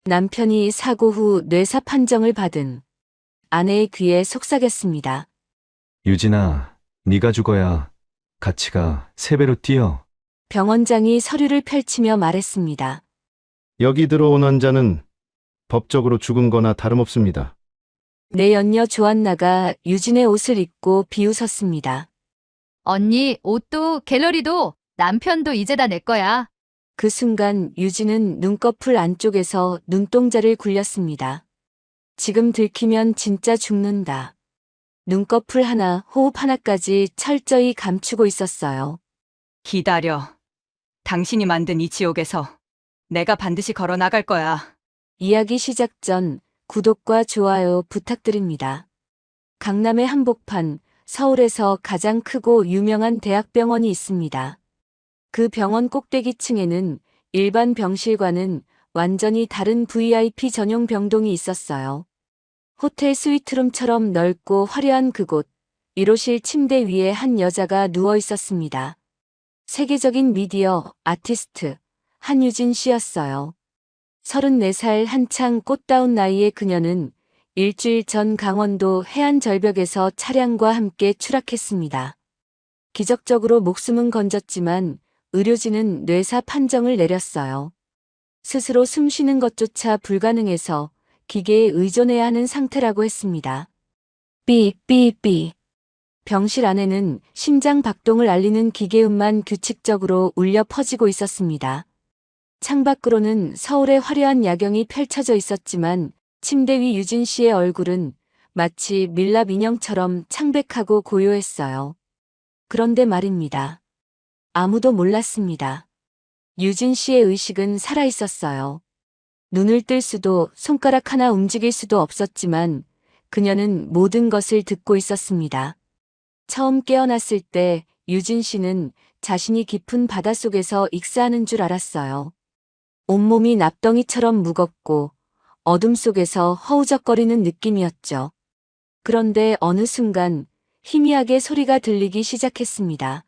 남편이 사고 후 뇌사 판정을 받은 아내의 귀에 속삭였습니다. 유진아, 네가 죽어야 가치가 3배로 뛰어. 병원장이 서류를 펼치며 말했습니다. 여기 들어온 환자는 법적으로 죽은 거나 다름없습니다. 내 연녀 조안나가 유진의 옷을 입고 비웃었습니다. 언니, 옷도 갤러리도 남편도 이제 다 내 거야. 그 순간 유진은 눈꺼풀 안쪽에서 눈동자를 굴렸습니다. 지금 들키면 진짜 죽는다. 눈꺼풀 하나, 호흡 하나까지 철저히 감추고 있었어요. 기다려. 당신이 만든 이 지옥에서 내가 반드시 걸어 나갈 거야. 이야기 시작 전 구독과 좋아요 부탁드립니다. 강남의 한복판, 서울에서 가장 크고 유명한 대학병원이 있습니다. 그 병원 꼭대기층에는 일반 병실과는 완전히 다른 VIP 전용 병동이 있었어요. 호텔 스위트룸처럼 넓고 화려한 그곳, 1호실 침대 위에 한 여자가 누워 있었습니다. 세계적인 미디어 아티스트 한유진 씨였어요. 34살 한창 꽃다운 나이의 그녀는 일주일 전 강원도 해안 절벽에서 차량과 함께 추락했습니다. 기적적으로 목숨은 건졌지만 의료진은 뇌사 판정을 내렸어요. 스스로 숨 쉬는 것조차 불가능해서 기계에 의존해야 하는 상태라고 했습니다. 삐삐삐. 병실 안에는 심장 박동을 알리는 기계음만 규칙적으로 울려 퍼지고 있었습니다. 창밖으로는 서울의 화려한 야경이 펼쳐져 있었지만 침대 위 유진 씨의 얼굴은 마치 밀랍 인형처럼 창백하고 고요했어요. 그런데 말입니다. 아무도 몰랐습니다. 유진 씨의 의식은 살아있었어요. 눈을 뜰 수도 손가락 하나 움직일 수도 없었지만 그녀는 모든 것을 듣고 있었습니다. 처음 깨어났을 때 유진 씨는 자신이 깊은 바닷속에서 익사하는 줄 알았어요. 온몸이 납덩이처럼 무겁고 어둠 속에서 허우적거리는 느낌이었죠. 그런데 어느 순간 희미하게 소리가 들리기 시작했습니다.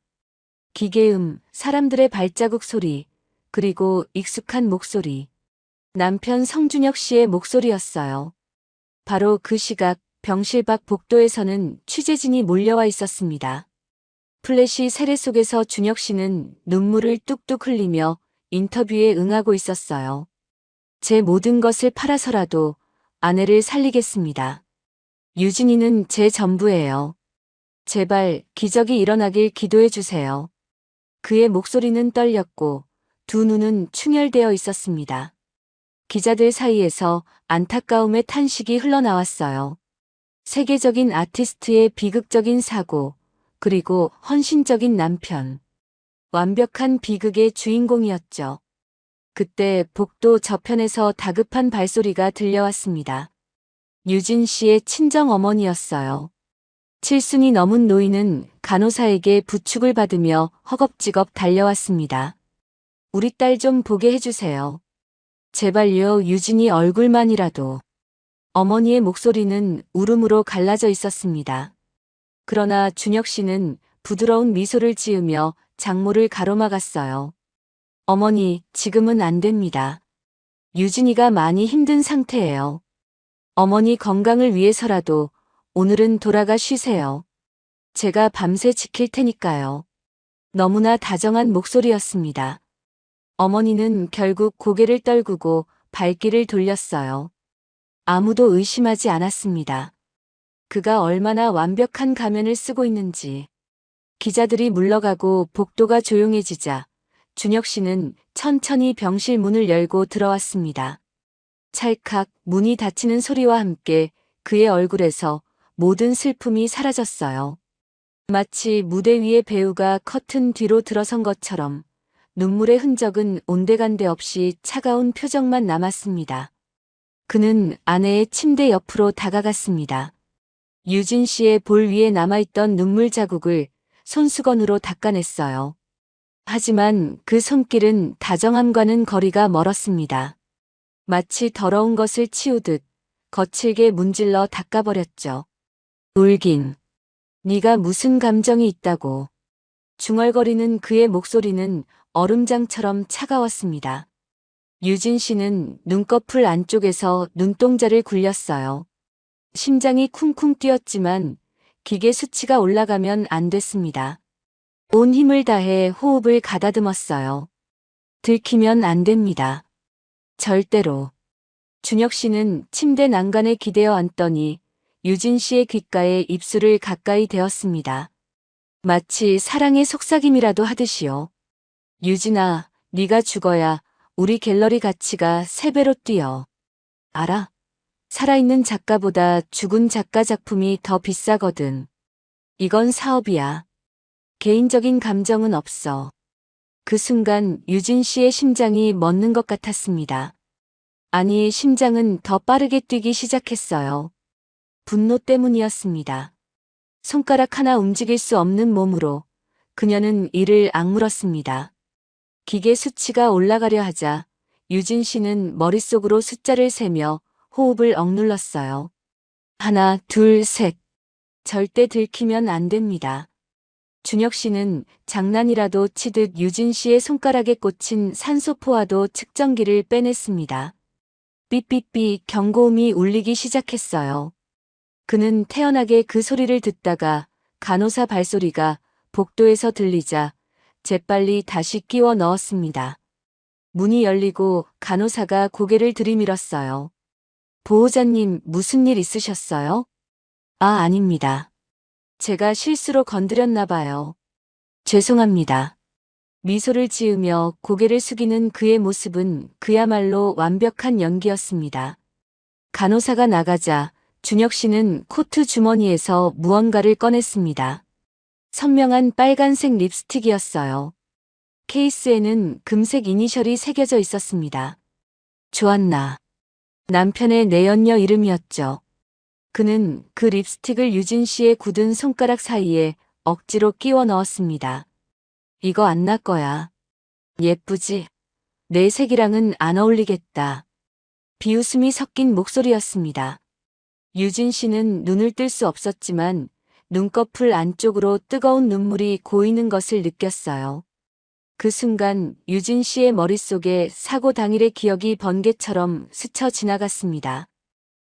기계음, 사람들의 발자국 소리, 그리고 익숙한 목소리. 남편 성준혁 씨의 목소리였어요. 바로 그 시각 병실 밖 복도에서는 취재진이 몰려와 있었습니다. 플래시 세례 속에서 준혁 씨는 눈물을 뚝뚝 흘리며 인터뷰에 응하고 있었어요. 제 모든 것을 팔아서라도 아내를 살리겠습니다. 유진이는 제 전부예요. 제발 기적이 일어나길 기도해 주세요. 그의 목소리는 떨렸고 두 눈은 충혈되어 있었습니다. 기자들 사이에서 안타까움의 탄식이 흘러나왔어요. 세계적인 아티스트의 비극적인 사고, 그리고 헌신적인 남편. 완벽한 비극의 주인공이었죠. 그때 복도 저편에서 다급한 발소리가 들려왔습니다. 유진 씨의 친정 어머니였어요. 칠순이 넘은 노인은 간호사에게 부축을 받으며 허겁지겁 달려왔습니다. 우리 딸 좀 보게 해주세요. 제발요, 유진이 얼굴만이라도. 어머니의 목소리는 울음으로 갈라져 있었습니다. 그러나 준혁 씨는 부드러운 미소를 지으며 장모를 가로막았어요. 어머니, 지금은 안 됩니다. 유진이가 많이 힘든 상태예요. 어머니 건강을 위해서라도 오늘은 돌아가 쉬세요. 제가 밤새 지킬 테니까요. 너무나 다정한 목소리였습니다. 어머니는 결국 고개를 떨구고 발길을 돌렸어요. 아무도 의심하지 않았습니다. 그가 얼마나 완벽한 가면을 쓰고 있는지. 기자들이 물러가고 복도가 조용해지자 준혁 씨는 천천히 병실 문을 열고 들어왔습니다. 찰칵 문이 닫히는 소리와 함께 그의 얼굴에서 모든 슬픔이 사라졌어요. 마치 무대 위의 배우가 커튼 뒤로 들어선 것처럼 눈물의 흔적은 온데간데 없이 차가운 표정만 남았습니다. 그는 아내의 침대 옆으로 다가갔습니다. 유진 씨의 볼 위에 남아있던 눈물 자국을 손수건으로 닦아냈어요. 하지만 그 손길은 다정함과는 거리가 멀었습니다. 마치 더러운 것을 치우듯 거칠게 문질러 닦아버렸죠. 울긴. 네가 무슨 감정이 있다고. 중얼거리는 그의 목소리는 얼음장처럼 차가웠습니다. 유진 씨는 눈꺼풀 안쪽에서 눈동자를 굴렸어요. 심장이 쿵쿵 뛰었지만 기계 수치가 올라가면 안 됐습니다. 온 힘을 다해 호흡을 가다듬었어요. 들키면 안 됩니다. 절대로. 준혁 씨는 침대 난간에 기대어 앉더니 유진 씨의 귓가에 입술을 가까이 대었습니다. 마치 사랑의 속삭임이라도 하듯이요. 유진아, 네가 죽어야 우리 갤러리 가치가 3배로 뛰어. 알아? 살아있는 작가보다 죽은 작가 작품이 더 비싸거든. 이건 사업이야. 개인적인 감정은 없어. 그 순간 유진 씨의 심장이 멎는 것 같았습니다. 아니, 심장은 더 빠르게 뛰기 시작했어요. 분노 때문이었습니다. 손가락 하나 움직일 수 없는 몸으로 그녀는 이를 악물었습니다. 기계 수치가 올라가려 하자 유진 씨는 머릿속으로 숫자를 세며 호흡을 억눌렀어요. 하나, 둘, 셋. 절대 들키면 안 됩니다. 준혁 씨는 장난이라도 치듯 유진 씨의 손가락에 꽂힌 산소포화도 측정기를 빼냈습니다. 삐삐삐 경고음이 울리기 시작했어요. 그는 태연하게 그 소리를 듣다가 간호사 발소리가 복도에서 들리자 재빨리 다시 끼워 넣었습니다. 문이 열리고 간호사가 고개를 들이밀었어요. 보호자님, 무슨 일 있으셨어요? 아, 아닙니다. 제가 실수로 건드렸나 봐요. 죄송합니다. 미소를 지으며 고개를 숙이는 그의 모습은 그야말로 완벽한 연기였습니다. 간호사가 나가자 준혁 씨는 코트 주머니에서 무언가를 꺼냈습니다. 선명한 빨간색 립스틱이었어요. 케이스에는 금색 이니셜이 새겨져 있었습니다. 조안나. 남편의 내연녀 이름이었죠. 그는 그 립스틱을 유진 씨의 굳은 손가락 사이에 억지로 끼워 넣었습니다. 이거 안나 거야. 예쁘지? 내 색이랑은 안 어울리겠다. 비웃음이 섞인 목소리였습니다. 유진 씨는 눈을 뜰 수 없었지만 눈꺼풀 안쪽으로 뜨거운 눈물이 고이는 것을 느꼈어요. 그 순간 유진 씨의 머릿속에 사고 당일의 기억이 번개처럼 스쳐 지나갔습니다.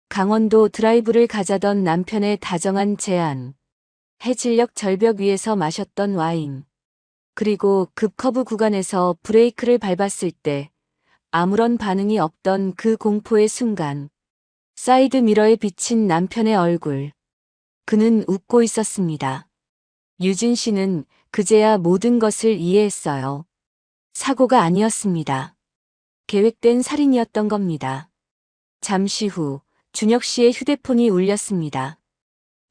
강원도 드라이브를 가자던 남편의 다정한 제안. 해질녘 절벽 위에서 마셨던 와인. 그리고 급커브 구간에서 브레이크를 밟았을 때 아무런 반응이 없던 그 공포의 순간. 사이드 미러에 비친 남편의 얼굴. 그는 웃고 있었습니다. 유진 씨는 그제야 모든 것을 이해했어요. 사고가 아니었습니다. 계획된 살인이었던 겁니다. 잠시 후 준혁 씨의 휴대폰이 울렸습니다.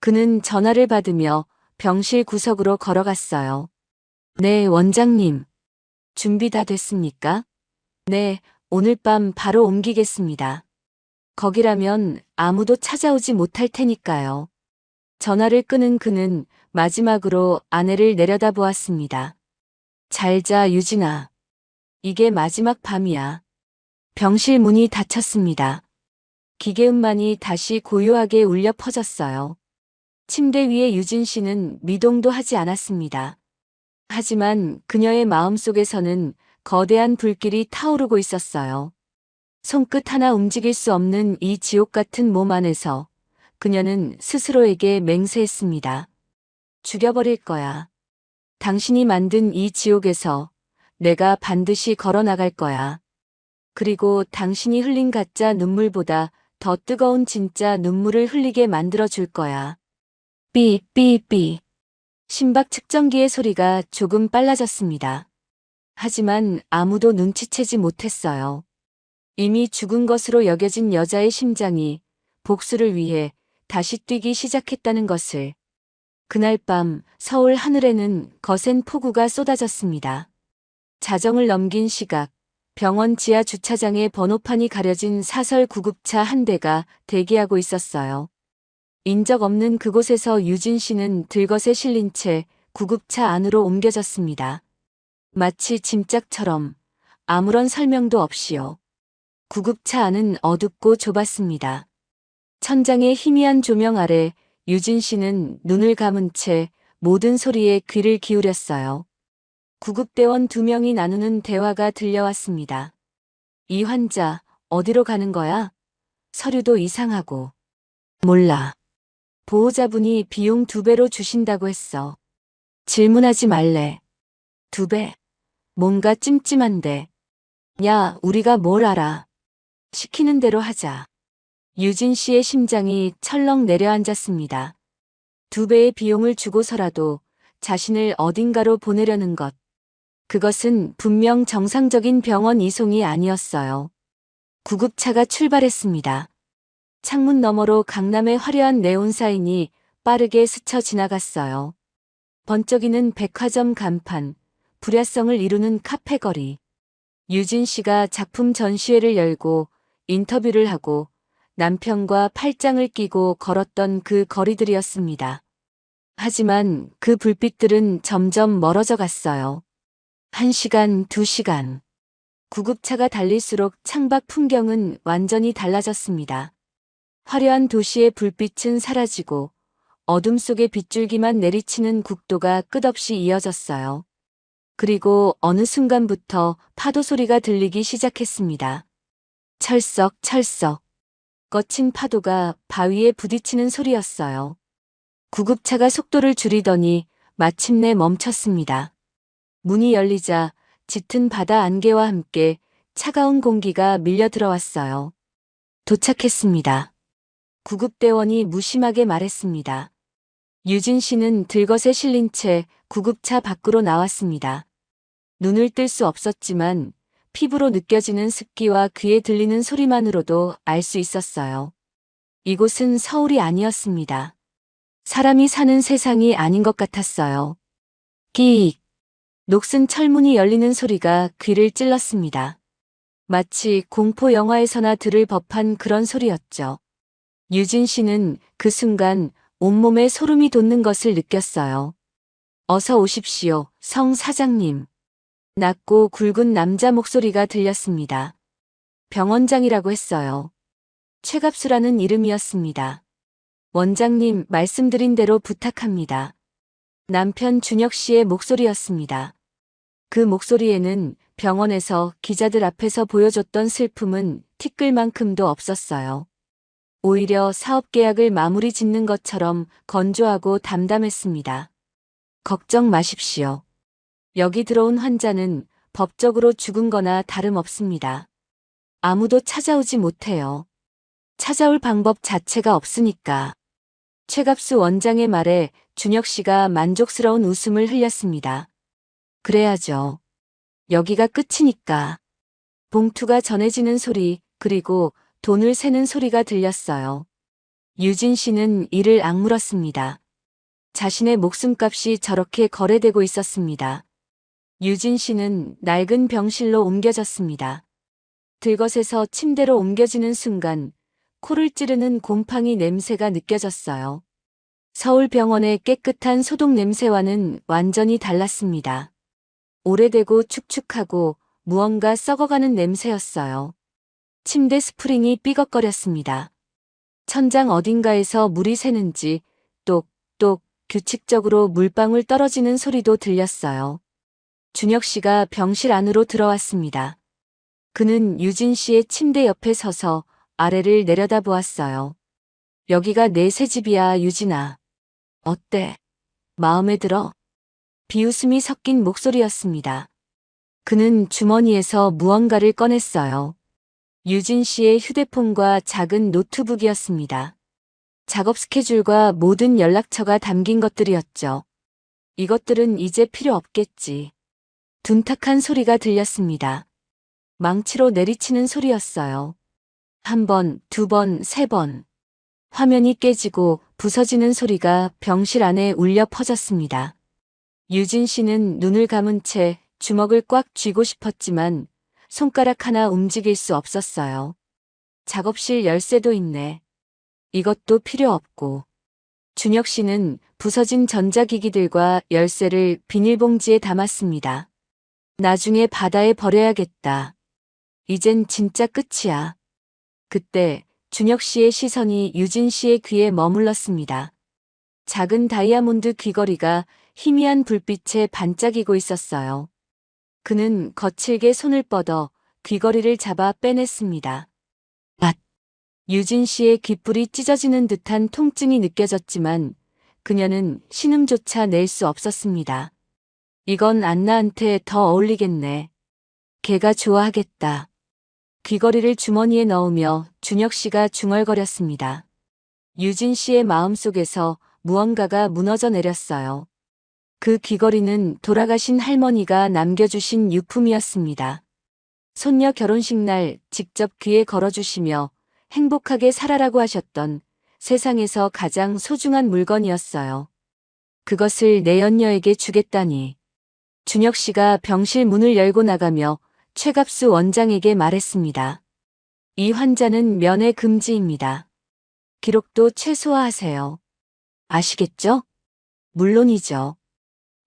그는 전화를 받으며 병실 구석으로 걸어갔어요. 네, 원장님. 준비 다 됐습니까? 네, 오늘 밤 바로 옮기겠습니다. 거기라면 아무도 찾아오지 못할 테니까요. 전화를 끄는 그는 마지막으로 아내를 내려다보았습니다. 잘 자, 유진아. 이게 마지막 밤이야. 병실 문이 닫혔습니다. 기계음만이 다시 고요하게 울려 퍼졌어요. 침대 위에 유진 씨는 미동도 하지 않았습니다. 하지만 그녀의 마음속에서는 거대한 불길이 타오르고 있었어요. 손끝 하나 움직일 수 없는 이 지옥 같은 몸 안에서 그녀는 스스로에게 맹세했습니다. 죽여버릴 거야. 당신이 만든 이 지옥에서 내가 반드시 걸어나갈 거야. 그리고 당신이 흘린 가짜 눈물보다 더 뜨거운 진짜 눈물을 흘리게 만들어줄 거야. 삐삐삐. 심박 측정기의 소리가 조금 빨라졌습니다. 하지만 아무도 눈치채지 못했어요. 이미 죽은 것으로 여겨진 여자의 심장이 복수를 위해 다시 뛰기 시작했다는 것을. 그날 밤 서울 하늘에는 거센 폭우가 쏟아졌습니다. 자정을 넘긴 시각, 병원 지하 주차장에 번호판이 가려진 사설 구급차 한 대가 대기하고 있었어요. 인적 없는 그곳에서 유진 씨는 들것에 실린 채 구급차 안으로 옮겨졌습니다. 마치 짐짝처럼 아무런 설명도 없이요. 구급차 안은 어둡고 좁았습니다. 천장의 희미한 조명 아래 유진 씨는 눈을 감은 채 모든 소리에 귀를 기울였어요. 구급대원 2명이 나누는 대화가 들려왔습니다. 이 환자 어디로 가는 거야? 서류도 이상하고. 몰라. 보호자분이 비용 2배로 주신다고 했어. 질문하지 말래. 2배? 뭔가 찜찜한데. 야, 우리가 뭘 알아. 시키는 대로 하자. 유진 씨의 심장이 철렁 내려앉았습니다. 2배의 비용을 주고서라도 자신을 어딘가로 보내려는 것. 그것은 분명 정상적인 병원 이송이 아니었어요. 구급차가 출발했습니다. 창문 너머로 강남의 화려한 네온사인이 빠르게 스쳐 지나갔어요. 번쩍이는 백화점 간판, 불야성을 이루는 카페거리. 유진 씨가 작품 전시회를 열고 인터뷰를 하고 남편과 팔짱을 끼고 걸었던 그 거리들이었습니다. 하지만 그 불빛들은 점점 멀어져 갔어요. 1시간, 2시간. 구급차가 달릴수록 창밖 풍경은 완전히 달라졌습니다. 화려한 도시의 불빛은 사라지고 어둠 속의 빗줄기만 내리치는 국도가 끝없이 이어졌어요. 그리고 어느 순간부터 파도 소리가 들리기 시작했습니다. 철썩, 철썩. 거친 파도가 바위에 부딪히는 소리였어요. 구급차가 속도를 줄이더니 마침내 멈췄습니다. 문이 열리자 짙은 바다 안개와 함께 차가운 공기가 밀려 들어왔어요. 도착했습니다. 구급대원이 무심하게 말했습니다. 유진 씨는 들것에 실린 채 구급차 밖으로 나왔습니다. 눈을 뜰 수 없었지만 피부로 느껴지는 습기와 귀에 들리는 소리만으로도 알 수 있었어요. 이곳은 서울이 아니었습니다. 사람이 사는 세상이 아닌 것 같았어요. 끼익. 녹슨 철문이 열리는 소리가 귀를 찔렀습니다. 마치 공포 영화에서나 들을 법한 그런 소리였죠. 유진 씨는 그 순간 온몸에 소름이 돋는 것을 느꼈어요. 어서 오십시오, 성 사장님. 낮고 굵은 남자 목소리가 들렸습니다. 병원장이라고 했어요. 최갑수라는 이름이었습니다. 원장님, 말씀드린 대로 부탁합니다. 남편 준혁 씨의 목소리였습니다. 그 목소리에는 병원에서 기자들 앞에서 보여줬던 슬픔은 티끌만큼도 없었어요. 오히려 사업 계약을 마무리 짓는 것처럼 건조하고 담담했습니다. 걱정 마십시오. 여기 들어온 환자는 법적으로 죽은 거나 다름없습니다. 아무도 찾아오지 못해요. 찾아올 방법 자체가 없으니까. 최갑수 원장의 말에 준혁 씨가 만족스러운 웃음을 흘렸습니다. 그래야죠. 여기가 끝이니까. 봉투가 전해지는 소리, 그리고 돈을 세는 소리가 들렸어요. 유진 씨는 이를 악물었습니다. 자신의 목숨값이 저렇게 거래되고 있었습니다. 유진 씨는 낡은 병실로 옮겨졌습니다. 들것에서 침대로 옮겨지는 순간 코를 찌르는 곰팡이 냄새가 느껴졌어요. 서울병원의 깨끗한 소독 냄새와는 완전히 달랐습니다. 오래되고 축축하고 무언가 썩어가는 냄새였어요. 침대 스프링이 삐걱거렸습니다. 천장 어딘가에서 물이 새는지 똑똑 규칙적으로 물방울 떨어지는 소리도 들렸어요. 준혁 씨가 병실 안으로 들어왔습니다. 그는 유진 씨의 침대 옆에 서서 아래를 내려다보았어요. 여기가 내 새집이야, 유진아. 어때? 마음에 들어? 비웃음이 섞인 목소리였습니다. 그는 주머니에서 무언가를 꺼냈어요. 유진 씨의 휴대폰과 작은 노트북이었습니다. 작업 스케줄과 모든 연락처가 담긴 것들이었죠. 이것들은 이제 필요 없겠지. 둔탁한 소리가 들렸습니다. 망치로 내리치는 소리였어요. 1번, 2번, 3번. 화면이 깨지고 부서지는 소리가 병실 안에 울려 퍼졌습니다. 유진 씨는 눈을 감은 채 주먹을 꽉 쥐고 싶었지만 손가락 하나 움직일 수 없었어요. 작업실 열쇠도 있네. 이것도 필요 없고. 준혁 씨는 부서진 전자기기들과 열쇠를 비닐봉지에 담았습니다. 나중에 바다에 버려야겠다. 이젠 진짜 끝이야. 그때 준혁 씨의 시선이 유진 씨의 귀에 머물렀습니다. 작은 다이아몬드 귀걸이가 희미한 불빛에 반짝이고 있었어요. 그는 거칠게 손을 뻗어 귀걸이를 잡아 빼냈습니다. 앗! 유진 씨의 귓불이 찢어지는 듯한 통증이 느껴졌지만 그녀는 신음조차 낼 수 없었습니다. 이건 안나한테 더 어울리겠네. 걔가 좋아하겠다. 귀걸이를 주머니에 넣으며 준혁 씨가 중얼거렸습니다. 유진 씨의 마음속에서 무언가가 무너져 내렸어요. 그 귀걸이는 돌아가신 할머니가 남겨주신 유품이었습니다. 손녀 결혼식 날 직접 귀에 걸어주시며 행복하게 살아라고 하셨던 세상에서 가장 소중한 물건이었어요. 그것을 내 연녀에게 주겠다니. 준혁 씨가 병실 문을 열고 나가며 최갑수 원장에게 말했습니다. 이 환자는 면회 금지입니다. 기록도 최소화하세요. 아시겠죠? 물론이죠.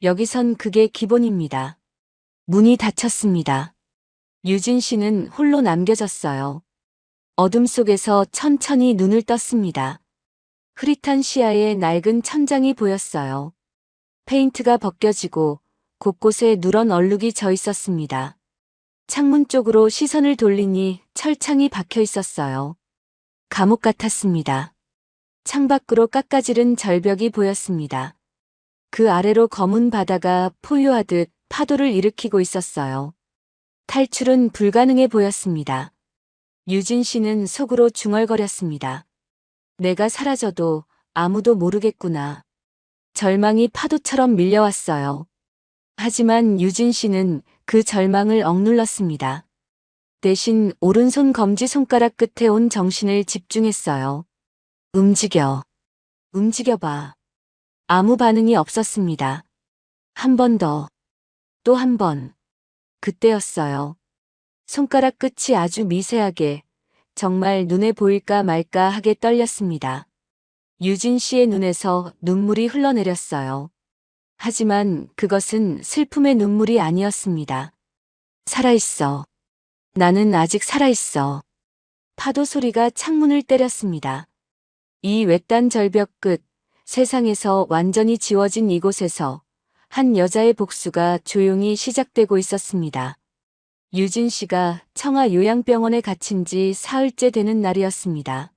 여기선 그게 기본입니다. 문이 닫혔습니다. 유진 씨는 홀로 남겨졌어요. 어둠 속에서 천천히 눈을 떴습니다. 흐릿한 시야에 낡은 천장이 보였어요. 페인트가 벗겨지고 곳곳에 누런 얼룩이 져 있었습니다. 창문 쪽으로 시선을 돌리니 철창이 박혀 있었어요. 감옥 같았습니다. 창밖으로 깎아지른 절벽이 보였습니다. 그 아래로 검은 바다가 포효하듯 파도를 일으키고 있었어요. 탈출은 불가능해 보였습니다. 유진 씨는 속으로 중얼거렸습니다. 내가 사라져도 아무도 모르겠구나. 절망이 파도처럼 밀려왔어요. 하지만 유진 씨는 그 절망을 억눌렀습니다. 대신 오른손 검지손가락 끝에 온 정신을 집중했어요. 움직여. 움직여봐. 아무 반응이 없었습니다. 한 번 더. 또 한 번. 그때였어요. 손가락 끝이 아주 미세하게, 정말 눈에 보일까 말까 하게 떨렸습니다. 유진 씨의 눈에서 눈물이 흘러내렸어요. 하지만 그것은 슬픔의 눈물이 아니었습니다. 살아있어. 나는 아직 살아있어. 파도 소리가 창문을 때렸습니다. 이 외딴 절벽 끝, 세상에서 완전히 지워진 이곳에서 한 여자의 복수가 조용히 시작되고 있었습니다. 유진 씨가 청아 요양병원에 갇힌 지 사흘째 되는 날이었습니다.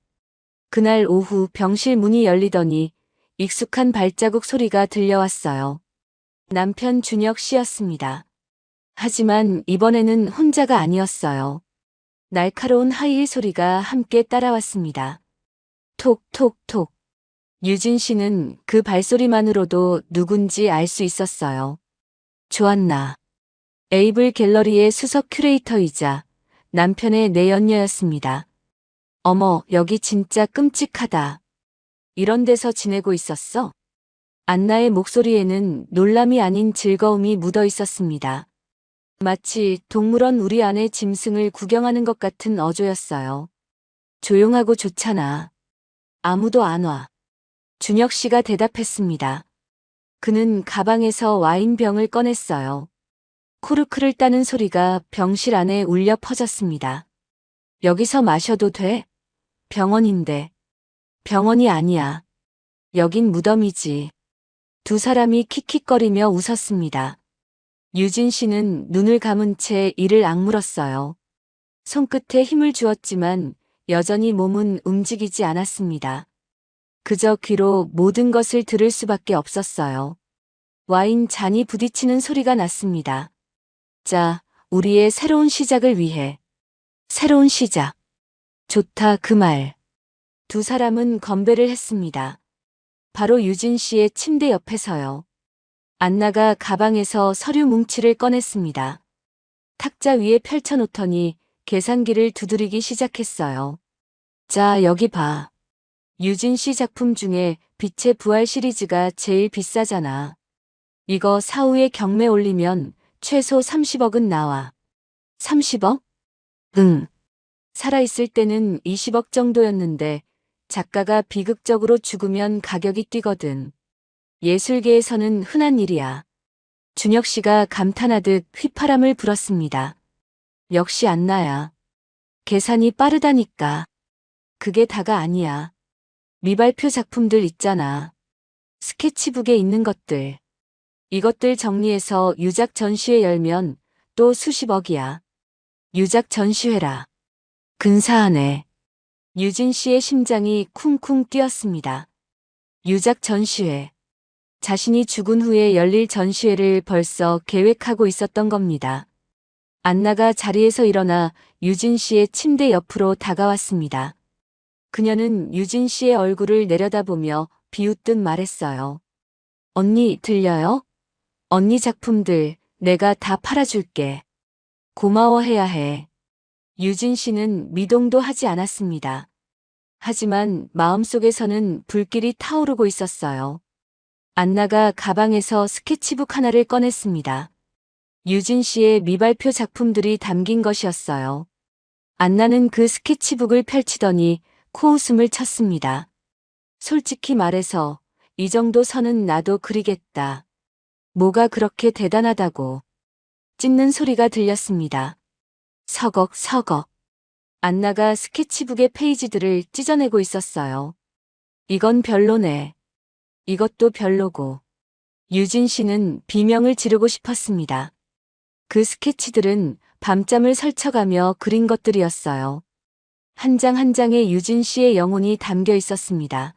그날 오후 병실 문이 열리더니 익숙한 발자국 소리가 들려왔어요. 남편 준혁 씨였습니다. 하지만 이번에는 혼자가 아니었어요. 날카로운 하이힐 소리가 함께 따라왔습니다. 톡톡톡. 유진 씨는 그 발소리만으로도 누군지 알 수 있었어요. 조안나. 에이블 갤러리의 수석 큐레이터이자 남편의 내연녀였습니다. 어머, 여기 진짜 끔찍하다. 이런 데서 지내고 있었어? 안나의 목소리에는 놀람이 아닌 즐거움이 묻어 있었습니다. 마치 동물원 우리 안의 짐승을 구경하는 것 같은 어조였어요. 조용하고 좋잖아. 아무도 안 와. 준혁 씨가 대답했습니다. 그는 가방에서 와인병을 꺼냈어요. 코르크를 따는 소리가 병실 안에 울려 퍼졌습니다. 여기서 마셔도 돼? 병원인데. 병원이 아니야. 여긴 무덤이지. 두 사람이 킥킥거리며 웃었습니다. 유진 씨는 눈을 감은 채 이를 악물었어요. 손끝에 힘을 주었지만 여전히 몸은 움직이지 않았습니다. 그저 귀로 모든 것을 들을 수밖에 없었어요. 와인 잔이 부딪히는 소리가 났습니다. 자, 우리의 새로운 시작을 위해. 새로운 시작. 좋다, 그 말. 두 사람은 건배를 했습니다. 바로 유진 씨의 침대 옆에서요. 안나가 가방에서 서류 뭉치를 꺼냈습니다. 탁자 위에 펼쳐놓더니 계산기를 두드리기 시작했어요. 자, 여기 봐. 유진 씨 작품 중에 빛의 부활 시리즈가 제일 비싸잖아. 이거 사후에 경매 올리면 최소 30억은 나와. 30억? 응. 살아있을 때는 20억 정도였는데 작가가 비극적으로 죽으면 가격이 뛰거든. 예술계에서는 흔한 일이야. 준혁 씨가 감탄하듯 휘파람을 불었습니다. 역시 안나야. 계산이 빠르다니까. 그게 다가 아니야. 미발표 작품들 있잖아. 스케치북에 있는 것들. 이것들 정리해서 유작 전시회 열면 또 수십억이야. 유작 전시회라. 근사하네. 유진 씨의 심장이 쿵쿵 뛰었습니다. 유작 전시회. 자신이 죽은 후에 열릴 전시회를 벌써 계획하고 있었던 겁니다. 안나가 자리에서 일어나 유진 씨의 침대 옆으로 다가왔습니다. 그녀는 유진 씨의 얼굴을 내려다보며 비웃듯 말했어요. 언니, 들려요? 언니 작품들 내가 다 팔아줄게. 고마워해야 해. 유진 씨는 미동도 하지 않았습니다. 하지만 마음속에서는 불길이 타오르고 있었어요. 안나가 가방에서 스케치북 하나를 꺼냈습니다. 유진 씨의 미발표 작품들이 담긴 것이었어요. 안나는 그 스케치북을 펼치더니 코웃음을 쳤습니다. 솔직히 말해서 이 정도 선은 나도 그리겠다. 뭐가 그렇게 대단하다고. 찢는 소리가 들렸습니다. 서걱 서걱. 안나가 스케치북의 페이지들을 찢어내고 있었어요. 이건 별로네. 이것도 별로고. 유진 씨는 비명을 지르고 싶었습니다. 그 스케치들은 밤잠을 설쳐가며 그린 것들이었어요. 한 장 한 장에 유진 씨의 영혼이 담겨 있었습니다.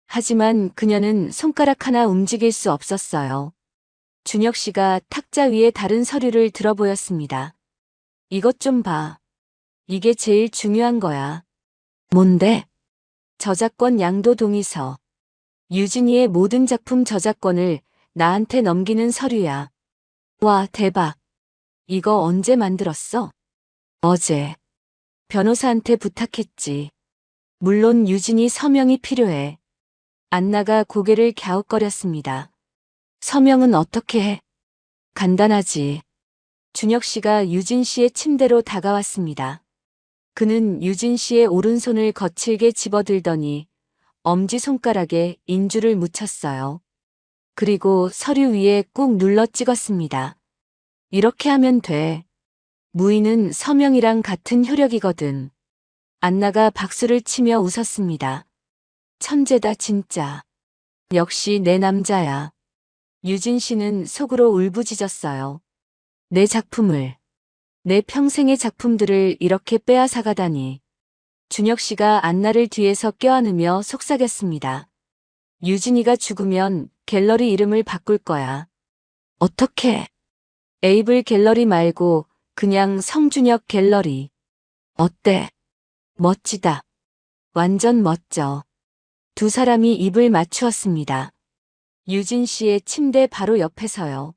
하지만 그녀는 손가락 하나 움직일 수 없었어요. 준혁 씨가 탁자 위에 다른 서류를 들어 보였습니다. 이것 좀 봐. 이게 제일 중요한 거야. 뭔데? 저작권 양도 동의서. 유진이의 모든 작품 저작권을 나한테 넘기는 서류야. 와, 대박. 이거 언제 만들었어? 어제. 변호사한테 부탁했지. 물론 유진이 서명이 필요해. 안나가 고개를 갸웃거렸습니다. 서명은 어떻게 해? 간단하지. 준혁 씨가 유진 씨의 침대로 다가왔습니다. 그는 유진 씨의 오른손을 거칠게 집어들더니 엄지손가락에 인주를 묻혔어요. 그리고 서류 위에 꾹 눌러 찍었습니다. 이렇게 하면 돼. 무인은 서명이랑 같은 효력이거든. 안나가 박수를 치며 웃었습니다. 천재다 진짜. 역시 내 남자야. 유진 씨는 속으로 울부짖었어요. 내 작품을, 내 평생의 작품들을 이렇게 빼앗아가다니. 준혁 씨가 안나를 뒤에서 껴안으며 속삭였습니다. 유진이가 죽으면 갤러리 이름을 바꿀 거야. 어떻게? 에이블 갤러리 말고 그냥 성준혁 갤러리. 어때? 멋지다. 완전 멋져. 두 사람이 입을 맞추었습니다. 유진 씨의 침대 바로 옆에서요.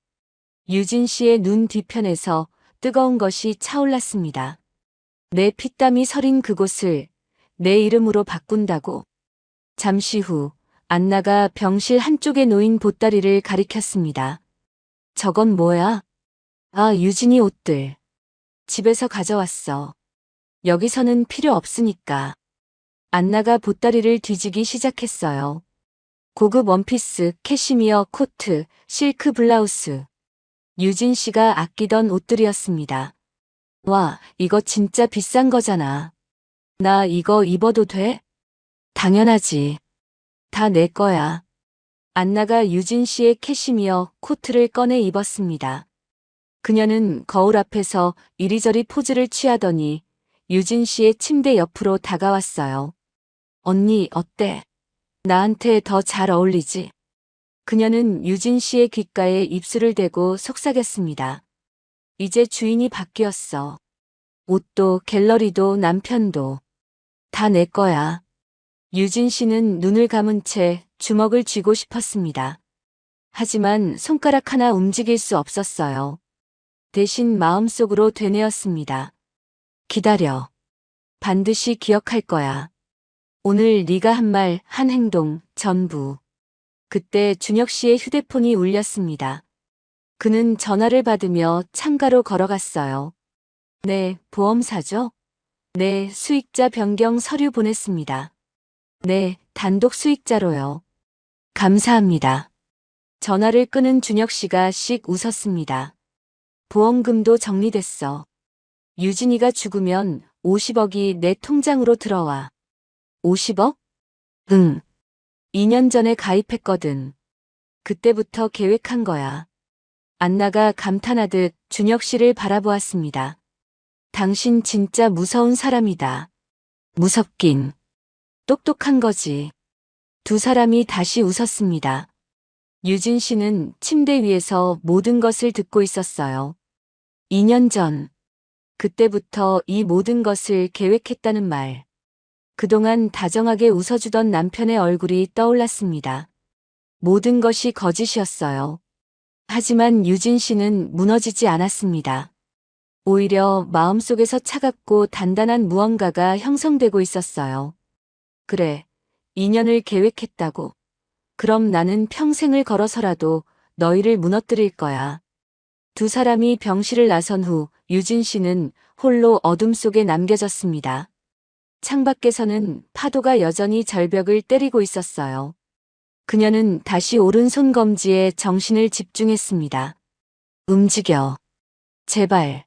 유진 씨의 눈 뒤편에서 뜨거운 것이 차올랐습니다. 내 피땀이 서린 그곳을 내 이름으로 바꾼다고. 잠시 후 안나가 병실 한쪽에 놓인 보따리를 가리켰습니다. 저건 뭐야? 아, 유진이 옷들. 집에서 가져왔어. 여기서는 필요 없으니까. 안나가 보따리를 뒤지기 시작했어요. 고급 원피스, 캐시미어 코트, 실크 블라우스. 유진 씨가 아끼던 옷들이었습니다. 와, 이거 진짜 비싼 거잖아. 나 이거 입어도 돼? 당연하지. 다 내 거야. 안나가 유진 씨의 캐시미어 코트를 꺼내 입었습니다. 그녀는 거울 앞에서 이리저리 포즈를 취하더니 유진 씨의 침대 옆으로 다가왔어요. 언니, 어때? 나한테 더 잘 어울리지? 그녀는 유진 씨의 귓가에 입술을 대고 속삭였습니다. 이제 주인이 바뀌었어. 옷도 갤러리도 남편도 다 내 거야. 유진 씨는 눈을 감은 채 주먹을 쥐고 싶었습니다. 하지만 손가락 하나 움직일 수 없었어요. 대신 마음속으로 되뇌었습니다. 기다려. 반드시 기억할 거야. 오늘 네가 한 말, 한 행동, 전부. 그때 준혁 씨의 휴대폰이 울렸습니다. 그는 전화를 받으며 창가로 걸어갔어요. 네, 보험사죠? 네, 수익자 변경 서류 보냈습니다. 네, 단독 수익자로요. 감사합니다. 전화를 끊은 준혁 씨가 씩 웃었습니다. 보험금도 정리됐어. 유진이가 죽으면 50억이 내 통장으로 들어와. 50억? 응. 2년 전에 가입했거든. 그때부터 계획한 거야. 안나가 감탄하듯 준혁 씨를 바라보았습니다. 당신 진짜 무서운 사람이다. 무섭긴. 똑똑한 거지. 두 사람이 다시 웃었습니다. 유진 씨는 침대 위에서 모든 것을 듣고 있었어요. 2년 전. 그때부터 이 모든 것을 계획했다는 말. 그동안 다정하게 웃어주던 남편의 얼굴이 떠올랐습니다. 모든 것이 거짓이었어요. 하지만 유진 씨는 무너지지 않았습니다. 오히려 마음속에서 차갑고 단단한 무언가가 형성되고 있었어요. 그래, 2년을 계획했다고. 그럼 나는 평생을 걸어서라도 너희를 무너뜨릴 거야. 두 사람이 병실을 나선 후 유진 씨는 홀로 어둠 속에 남겨졌습니다. 창밖에서는 파도가 여전히 절벽을 때리고 있었어요. 그녀는 다시 오른손 검지에 정신을 집중했습니다. 움직여. 제발.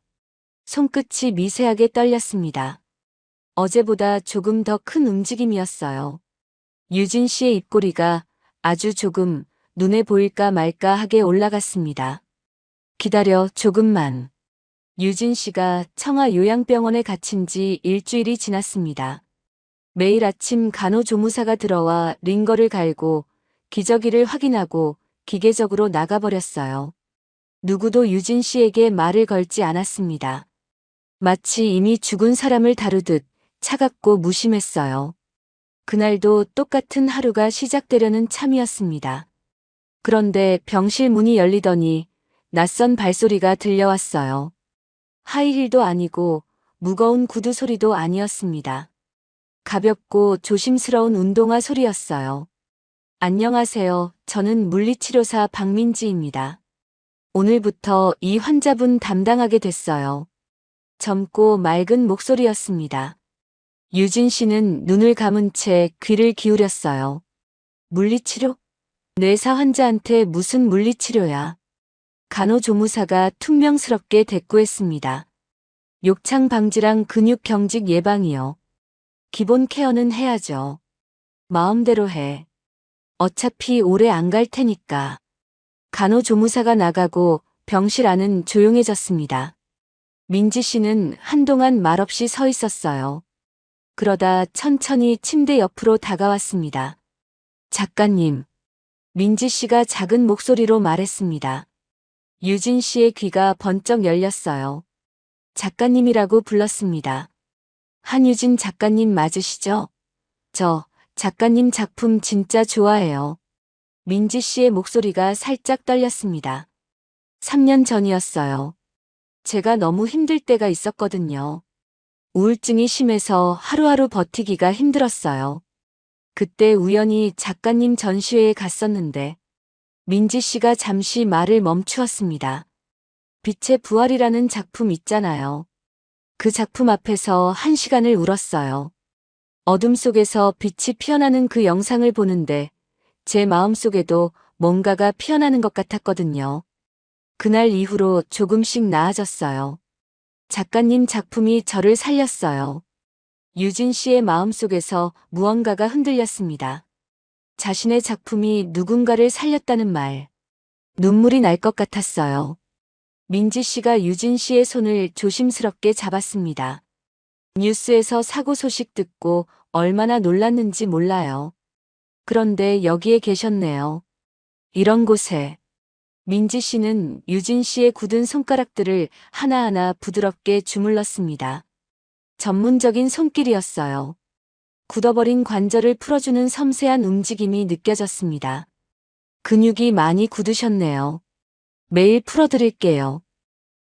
손끝이 미세하게 떨렸습니다. 어제보다 조금 더 큰 움직임이었어요. 유진 씨의 입꼬리가 아주 조금 눈에 보일까 말까 하게 올라갔습니다. 기다려, 조금만. 유진 씨가 청아 요양병원에 갇힌 지 일주일이 지났습니다. 매일 아침 간호조무사가 들어와 링거를 갈고 기저귀를 확인하고 기계적으로 나가버렸어요. 누구도 유진 씨에게 말을 걸지 않았습니다. 마치 이미 죽은 사람을 다루듯 차갑고 무심했어요. 그날도 똑같은 하루가 시작되려는 참이었습니다. 그런데 병실 문이 열리더니 낯선 발소리가 들려왔어요. 하이힐도 아니고 무거운 구두 소리도 아니었습니다. 가볍고 조심스러운 운동화 소리였어요. 안녕하세요. 저는 물리치료사 박민지입니다. 오늘부터 이 환자분 담당하게 됐어요. 젊고 맑은 목소리였습니다. 유진 씨는 눈을 감은 채 귀를 기울였어요. 물리치료? 뇌사 환자한테 무슨 물리치료야? 간호조무사가 퉁명스럽게 대꾸했습니다. 욕창 방지랑 근육 경직 예방이요. 기본 케어는 해야죠. 마음대로 해. 어차피 오래 안 갈 테니까. 간호조무사가 나가고 병실 안은 조용해졌습니다. 민지 씨는 한동안 말없이 서 있었어요. 그러다 천천히 침대 옆으로 다가왔습니다. 작가님. 민지 씨가 작은 목소리로 말했습니다. 유진 씨의 귀가 번쩍 열렸어요. 작가님이라고 불렀습니다. 한유진 작가님 맞으시죠? 저 작가님 작품 진짜 좋아해요. 민지 씨의 목소리가 살짝 떨렸습니다. 3년 전이었어요. 제가 너무 힘들 때가 있었거든요. 우울증이 심해서 하루하루 버티기가 힘들었어요. 그때 우연히 작가님 전시회에 갔었는데 민지 씨가 잠시 말을 멈추었습니다. 빛의 부활이라는 작품 있잖아요. 그 작품 앞에서 1시간을 울었어요. 어둠 속에서 빛이 피어나는 그 영상을 보는데 제 마음속에도 뭔가가 피어나는 것 같았거든요. 그날 이후로 조금씩 나아졌어요. 작가님 작품이 저를 살렸어요. 유진 씨의 마음속에서 무언가가 흔들렸습니다. 자신의 작품이 누군가를 살렸다는 말. 눈물이 날 것 같았어요. 민지 씨가 유진 씨의 손을 조심스럽게 잡았습니다. 뉴스에서 사고 소식 듣고 얼마나 놀랐는지 몰라요. 그런데 여기에 계셨네요. 이런 곳에. 민지 씨는 유진 씨의 굳은 손가락들을 하나하나 부드럽게 주물렀습니다. 전문적인 손길이었어요. 굳어버린 관절을 풀어주는 섬세한 움직임이 느껴졌습니다. 근육이 많이 굳으셨네요. 매일 풀어드릴게요.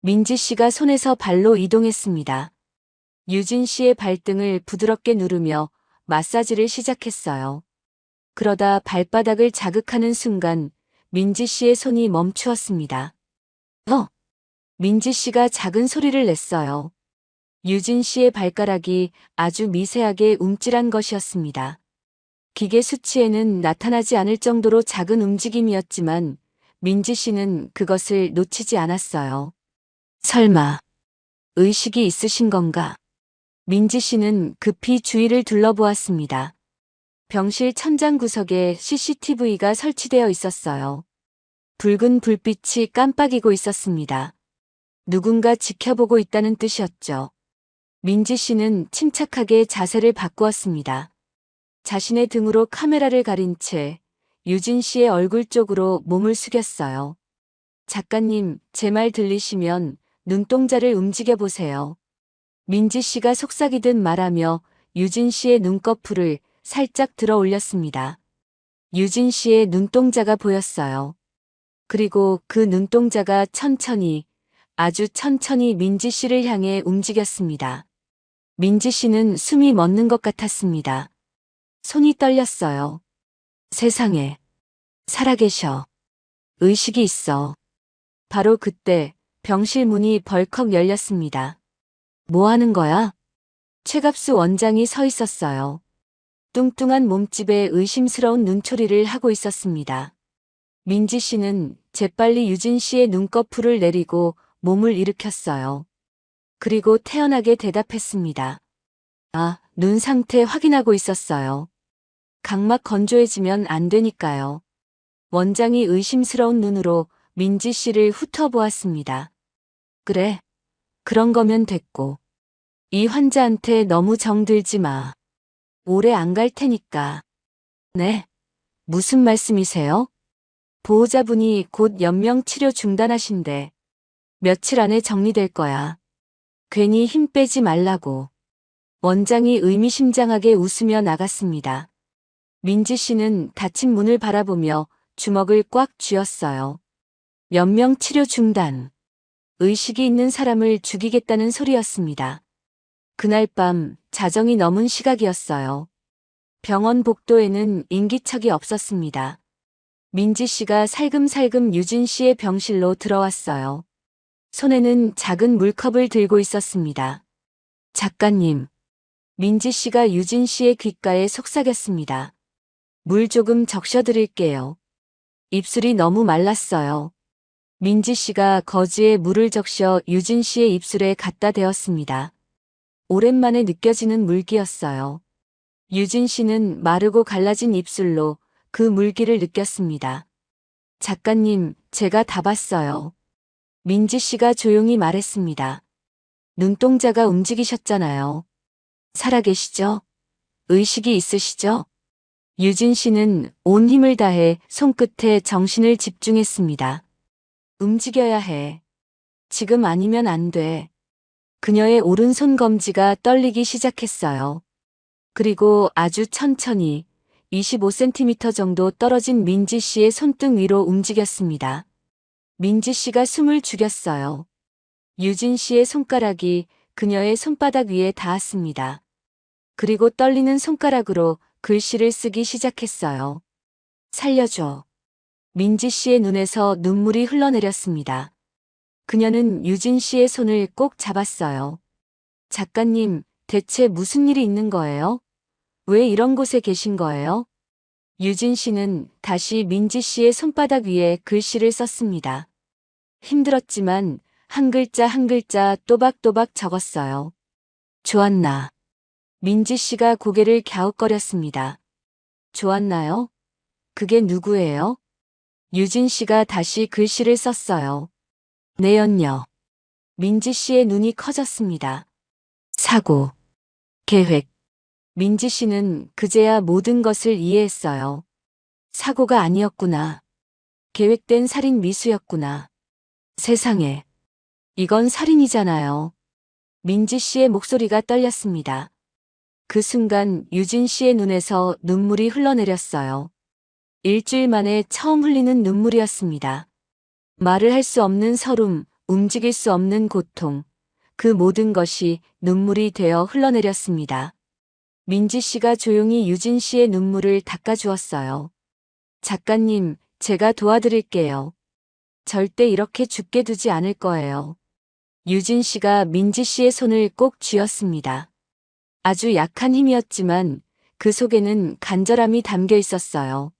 민지 씨가 손에서 발로 이동했습니다. 유진 씨의 발등을 부드럽게 누르며 마사지를 시작했어요. 그러다 발바닥을 자극하는 순간 민지 씨의 손이 멈추었습니다. 민지 씨가 작은 소리를 냈어요. 유진 씨의 발가락이 아주 미세하게 움찔한 것이었습니다. 기계 수치에는 나타나지 않을 정도로 작은 움직임이었지만 민지 씨는 그것을 놓치지 않았어요. 설마 의식이 있으신 건가? 민지 씨는 급히 주위를 둘러보았습니다. 병실 천장 구석에 CCTV가 설치되어 있었어요. 붉은 불빛이 깜빡이고 있었습니다. 누군가 지켜보고 있다는 뜻이었죠. 민지 씨는 침착하게 자세를 바꾸었습니다. 자신의 등으로 카메라를 가린 채 유진 씨의 얼굴 쪽으로 몸을 숙였어요. 작가님, 제 말 들리시면 눈동자를 움직여 보세요. 민지 씨가 속삭이듯 말하며 유진 씨의 눈꺼풀을 살짝 들어 올렸습니다. 유진 씨의 눈동자가 보였어요. 그리고 그 눈동자가 천천히, 아주 천천히 민지 씨를 향해 움직였습니다. 민지 씨는 숨이 멎는 것 같았습니다. 손이 떨렸어요. 세상에. 살아계셔. 의식이 있어. 바로 그때 병실 문이 벌컥 열렸습니다. 뭐 하는 거야? 최갑수 원장이 서 있었어요. 뚱뚱한 몸집에 의심스러운 눈초리를 하고 있었습니다. 민지 씨는 재빨리 유진 씨의 눈꺼풀을 내리고 몸을 일으켰어요. 그리고 태연하게 대답했습니다. 아, 눈 상태 확인하고 있었어요. 각막 건조해지면 안 되니까요. 원장이 의심스러운 눈으로 민지 씨를 훑어보았습니다. 그래. 그런 거면 됐고. 이 환자한테 너무 정들지 마. 오래 안 갈 테니까. 네. 무슨 말씀이세요? 보호자분이 곧 연명 치료 중단하신대. 며칠 안에 정리될 거야. 괜히 힘 빼지 말라고. 원장이 의미심장하게 웃으며 나갔습니다. 민지 씨는 닫힌 문을 바라보며 주먹을 꽉 쥐었어요. 연명 치료 중단. 의식이 있는 사람을 죽이겠다는 소리였습니다. 그날 밤 자정이 넘은 시각이었어요. 병원 복도에는 인기척이 없었습니다. 민지 씨가 살금살금 유진 씨의 병실로 들어왔어요. 손에는 작은 물컵을 들고 있었습니다. 작가님. 민지 씨가 유진 씨의 귓가에 속삭였습니다. 물 조금 적셔드릴게요. 입술이 너무 말랐어요. 민지 씨가 거즈에 물을 적셔 유진 씨의 입술에 갖다 대었습니다. 오랜만에 느껴지는 물기였어요. 유진 씨는 마르고 갈라진 입술로 그 물기를 느꼈습니다. 작가님, 제가 다 봤어요. 민지 씨가 조용히 말했습니다. 눈동자가 움직이셨잖아요. 살아계시죠? 의식이 있으시죠? 유진 씨는 온 힘을 다해 손끝에 정신을 집중했습니다. 움직여야 해. 지금 아니면 안 돼. 그녀의 오른손 검지가 떨리기 시작했어요. 그리고 아주 천천히 25cm 정도 떨어진 민지 씨의 손등 위로 움직였습니다. 민지 씨가 숨을 죽였어요. 유진 씨의 손가락이 그녀의 손바닥 위에 닿았습니다. 그리고 떨리는 손가락으로 글씨를 쓰기 시작했어요. 살려줘. 민지 씨의 눈에서 눈물이 흘러내렸습니다. 그녀는 유진 씨의 손을 꼭 잡았어요. 작가님, 대체 무슨 일이 있는 거예요? 왜 이런 곳에 계신 거예요? 유진 씨는 다시 민지 씨의 손바닥 위에 글씨를 썼습니다. 힘들었지만 한 글자 한 글자 또박또박 적었어요. 조안나. 민지 씨가 고개를 갸웃거렸습니다. 좋았나요? 그게 누구예요? 유진 씨가 다시 글씨를 썼어요. 내연녀. 민지 씨의 눈이 커졌습니다. 사고. 계획. 민지 씨는 그제야 모든 것을 이해했어요. 사고가 아니었구나. 계획된 살인 미수였구나. 세상에. 이건 살인이잖아요. 민지 씨의 목소리가 떨렸습니다. 그 순간 유진 씨의 눈에서 눈물이 흘러내렸어요. 일주일 만에 처음 흘리는 눈물이었습니다. 말을 할 수 없는 서름, 움직일 수 없는 고통, 그 모든 것이 눈물이 되어 흘러내렸습니다. 민지 씨가 조용히 유진 씨의 눈물을 닦아주었어요. 작가님, 제가 도와드릴게요. 절대 이렇게 죽게 두지 않을 거예요. 유진 씨가 민지 씨의 손을 꼭 쥐었습니다. 아주 약한 힘이었지만 그 속에는 간절함이 담겨 있었어요.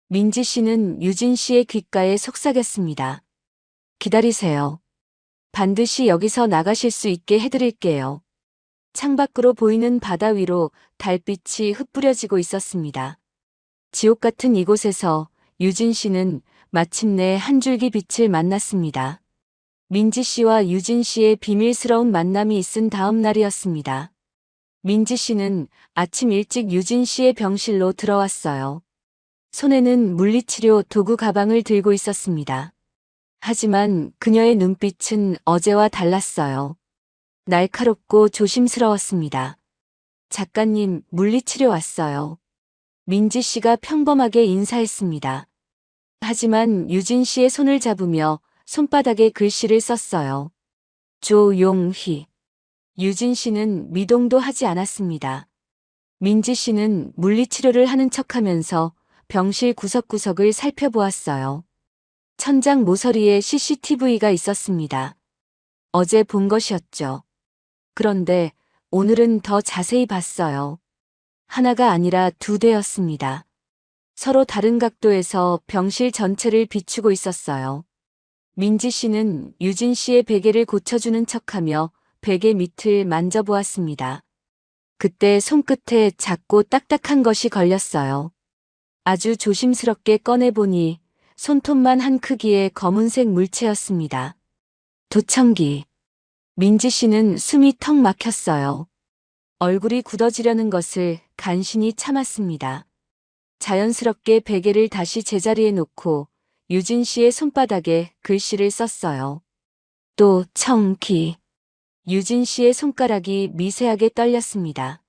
민지 씨는 유진 씨의 귓가에 속삭였습니다. 기다리세요. 반드시 여기서 나가실 수 있게 해드릴게요. 창밖으로 보이는 바다 위로 달빛이 흩뿌려지고 있었습니다. 지옥 같은 이곳에서 유진 씨는 마침내 한 줄기 빛을 만났습니다. 민지 씨와 유진 씨의 비밀스러운 만남이 있은 다음 날이었습니다. 민지 씨는 아침 일찍 유진 씨의 병실로 들어왔어요. 손에는 물리치료 도구 가방을 들고 있었습니다. 하지만 그녀의 눈빛은 어제와 달랐어요. 날카롭고 조심스러웠습니다. 작가님, 물리치료 왔어요. 민지 씨가 평범하게 인사했습니다. 하지만 유진 씨의 손을 잡으며 손바닥에 글씨를 썼어요. 조용희. 유진 씨는 미동도 하지 않았습니다. 민지 씨는 물리치료를 하는 척하면서 병실 구석구석을 살펴보았어요. 천장 모서리에 CCTV가 있었습니다. 어제 본 것이었죠. 그런데 오늘은 더 자세히 봤어요. 하나가 아니라 2대였습니다. 서로 다른 각도에서 병실 전체를 비추고 있었어요. 민지 씨는 유진 씨의 베개를 고쳐주는 척하며 베개 밑을 만져보았습니다. 그때 손끝에 작고 딱딱한 것이 걸렸어요. 아주 조심스럽게 꺼내보니 손톱만 한 크기의 검은색 물체였습니다. 도청기. 민지 씨는 숨이 턱 막혔어요. 얼굴이 굳어지려는 것을 간신히 참았습니다. 자연스럽게 베개를 다시 제자리에 놓고 유진 씨의 손바닥에 글씨를 썼어요. 또 청기. 유진 씨의 손가락이 미세하게 떨렸습니다.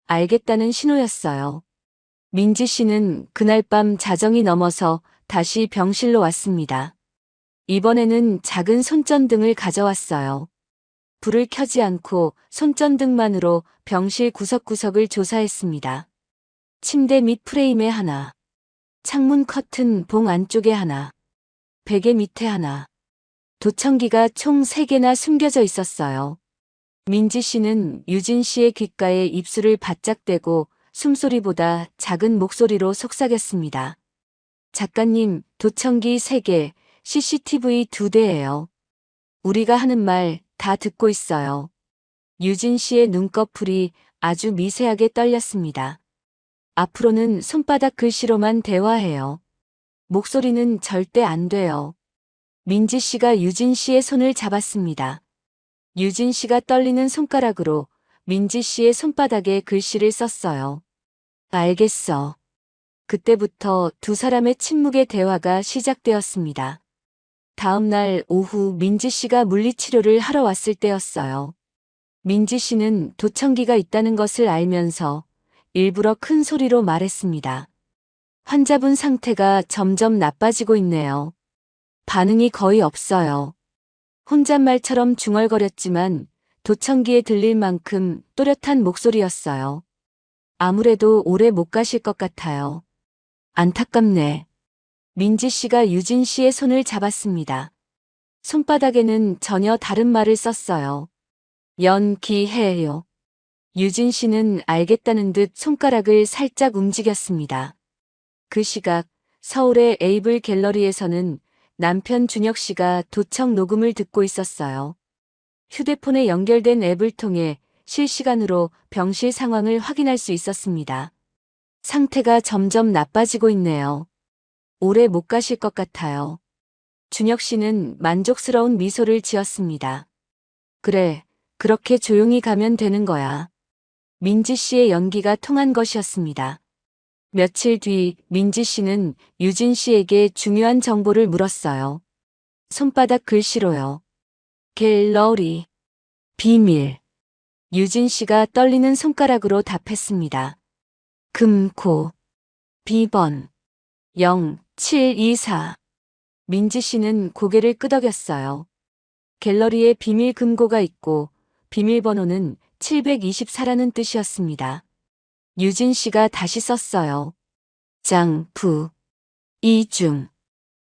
알겠다는 신호였어요. 민지 씨는 그날 밤 자정이 넘어서 다시 병실로 왔습니다. 이번에는 작은 손전등을 가져왔어요. 불을 켜지 않고 손전등만으로 병실 구석구석을 조사했습니다. 침대 밑 프레임에 하나, 창문 커튼 봉 안쪽에 하나, 베개 밑에 하나, 도청기가 총 3개나 숨겨져 있었어요. 민지 씨는 유진 씨의 귓가에 입술을 바짝 대고 숨소리보다 작은 목소리로 속삭였습니다. 작가님, 도청기 3개, CCTV 2대예요. 우리가 하는 말 다 듣고 있어요. 유진 씨의 눈꺼풀이 아주 미세하게 떨렸습니다. 앞으로는 손바닥 글씨로만 대화해요. 목소리는 절대 안 돼요. 민지 씨가 유진 씨의 손을 잡았습니다. 유진 씨가 떨리는 손가락으로 민지 씨의 손바닥에 글씨를 썼어요. 알겠어. 그때부터 2 사람의 침묵의 대화가 시작되었습니다. 다음 날 오후 민지 씨가 물리치료를 하러 왔을 때였어요. 민지 씨는 도청기가 있다는 것을 알면서 일부러 큰 소리로 말했습니다. 환자분 상태가 점점 나빠지고 있네요. 반응이 거의 없어요. 혼잣말처럼 중얼거렸지만 도청기에 들릴 만큼 또렷한 목소리였어요. 아무래도 오래 못 가실 것 같아요. 안타깝네. 민지 씨가 유진 씨의 손을 잡았습니다. 손바닥에는 전혀 다른 말을 썼어요. 연기해요. 유진 씨는 알겠다는 듯 손가락을 살짝 움직였습니다. 그 시각 서울의 에이블 갤러리에서는 남편 준혁 씨가 도청 녹음을 듣고 있었어요. 휴대폰에 연결된 앱을 통해 실시간으로 병실 상황을 확인할 수 있었습니다. 상태가 점점 나빠지고 있네요. 오래 못 가실 것 같아요. 준혁 씨는 만족스러운 미소를 지었습니다. 그래, 그렇게 조용히 가면 되는 거야. 민지 씨의 연기가 통한 것이었습니다. 며칠 뒤 민지 씨는 유진 씨에게 중요한 정보를 물었어요. 손바닥 글씨로요. 갤러리. 비밀. 유진 씨가 떨리는 손가락으로 답했습니다. 금고. 비번. 0724. 민지 씨는 고개를 끄덕였어요. 갤러리에 비밀 금고가 있고 비밀번호는 724라는 뜻이었습니다. 유진 씨가 다시 썼어요. 장부. 이중.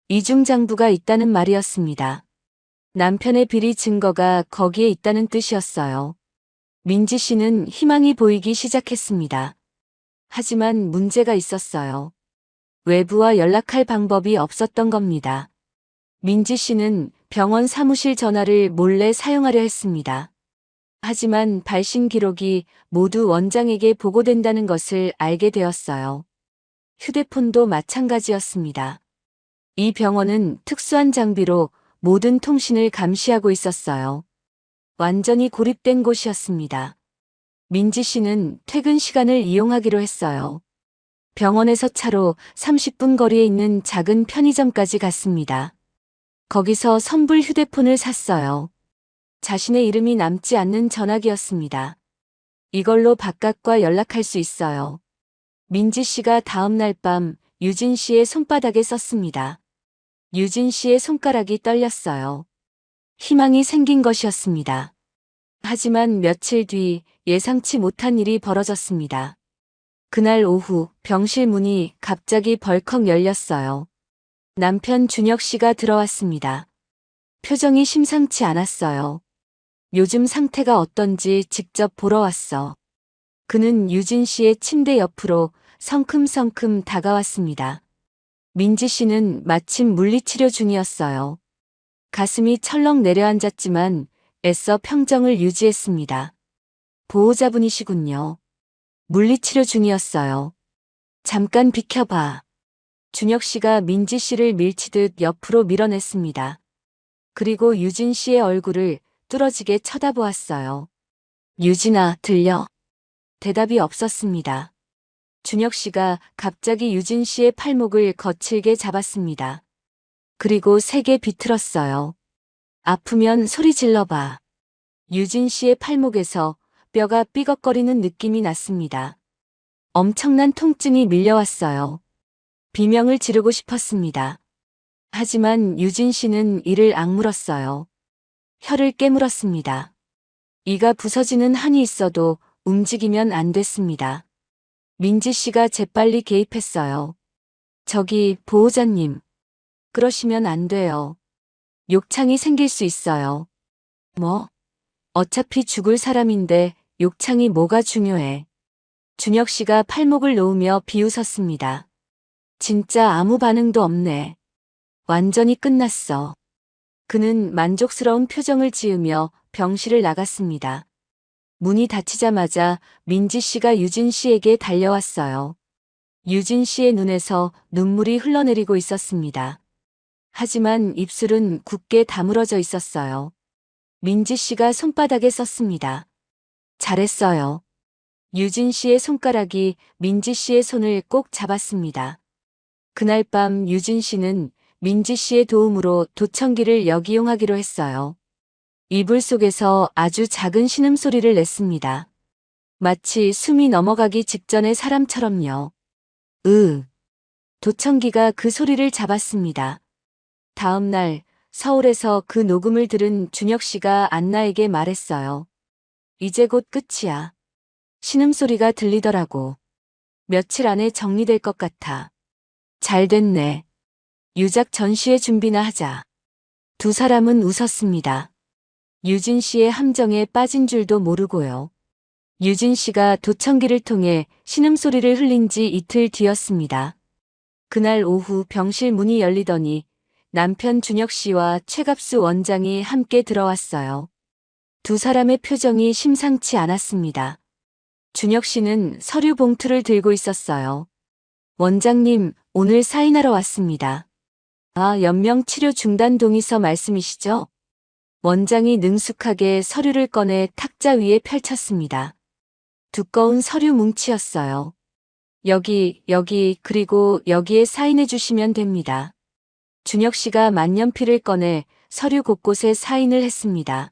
이중장부가 있다는 말이었습니다. 남편의 비리 증거가 거기에 있다는 뜻이었어요. 민지 씨는 희망이 보이기 시작했습니다. 하지만 문제가 있었어요. 외부와 연락할 방법이 없었던 겁니다. 민지 씨는 병원 사무실 전화를 몰래 사용하려 했습니다. 하지만 발신 기록이 모두 원장에게 보고된다는 것을 알게 되었어요. 휴대폰도 마찬가지였습니다. 이 병원은 특수한 장비로 모든 통신을 감시하고 있었어요. 완전히 고립된 곳이었습니다. 민지 씨는 퇴근 시간을 이용하기로 했어요. 병원에서 차로 30분 거리에 있는 작은 편의점까지 갔습니다. 거기서 선불 휴대폰을 샀어요. 자신의 이름이 남지 않는 전화기였습니다. 이걸로 바깥과 연락할 수 있어요. 민지 씨가 다음 날 밤 유진 씨의 손바닥에 썼습니다. 유진 씨의 손가락이 떨렸어요. 희망이 생긴 것이었습니다. 하지만 며칠 뒤 예상치 못한 일이 벌어졌습니다. 그날 오후 병실 문이 갑자기 벌컥 열렸어요. 남편 준혁 씨가 들어왔습니다. 표정이 심상치 않았어요. 요즘 상태가 어떤지 직접 보러 왔어. 그는 유진 씨의 침대 옆으로 성큼성큼 다가왔습니다. 민지 씨는 마침 물리치료 중이었어요. 가슴이 철렁 내려앉았지만 애써 평정을 유지했습니다. 보호자분이시군요. 물리치료 중이었어요. 잠깐 비켜봐. 준혁 씨가 민지 씨를 밀치듯 옆으로 밀어냈습니다. 그리고 유진 씨의 얼굴을 뚫어지게 쳐다보았어요. 유진아, 들려? 대답이 없었습니다. 준혁 씨가 갑자기 유진 씨의 팔목을 거칠게 잡았습니다. 그리고 세게 비틀었어요. 아프면 소리 질러봐. 유진 씨의 팔목에서 뼈가 삐걱거리는 느낌이 났습니다. 엄청난 통증이 밀려왔어요. 비명을 지르고 싶었습니다. 하지만 유진 씨는 이를 악물었어요. 혀를 깨물었습니다. 이가 부서지는 한이 있어도 움직이면 안 됐습니다. 민지 씨가 재빨리 개입했어요. 저기, 보호자님. 그러시면 안 돼요. 욕창이 생길 수 있어요. 뭐? 어차피 죽을 사람인데 욕창이 뭐가 중요해. 준혁 씨가 팔목을 놓으며 비웃었습니다. 진짜 아무 반응도 없네. 완전히 끝났어. 그는 만족스러운 표정을 지으며 병실을 나갔습니다. 문이 닫히자마자 민지 씨가 유진 씨에게 달려왔어요. 유진 씨의 눈에서 눈물이 흘러내리고 있었습니다. 하지만 입술은 굳게 다물어져 있었어요. 민지 씨가 손바닥에 썼습니다. 잘했어요. 유진 씨의 손가락이 민지 씨의 손을 꼭 잡았습니다. 그날 밤 유진 씨는 민지 씨의 도움으로 도청기를 역이용하기로 했어요. 이불 속에서 아주 작은 신음소리를 냈습니다. 마치 숨이 넘어가기 직전의 사람처럼요. 도청기가 그 소리를 잡았습니다. 다음 날 서울에서 그 녹음을 들은 준혁 씨가 안나에게 말했어요. 이제 곧 끝이야. 신음소리가 들리더라고. 며칠 안에 정리될 것 같아. 잘 됐네. 유작 전시회 준비나 하자. 두 사람은 웃었습니다. 유진 씨의 함정에 빠진 줄도 모르고요. 유진 씨가 도청기를 통해 신음소리를 흘린 지 이틀 뒤였습니다. 그날 오후 병실 문이 열리더니 남편 준혁 씨와 최갑수 원장이 함께 들어왔어요. 두 사람의 표정이 심상치 않았습니다. 준혁 씨는 서류 봉투를 들고 있었어요. 원장님, 오늘 사인하러 왔습니다. 아, 연명 치료 중단 동의서 말씀이시죠? 원장이 능숙하게 서류를 꺼내 탁자 위에 펼쳤습니다. 두꺼운 서류 뭉치였어요. 여기, 그리고 여기에 사인해 주시면 됩니다. 준혁 씨가 만년필을 꺼내 서류 곳곳에 사인을 했습니다.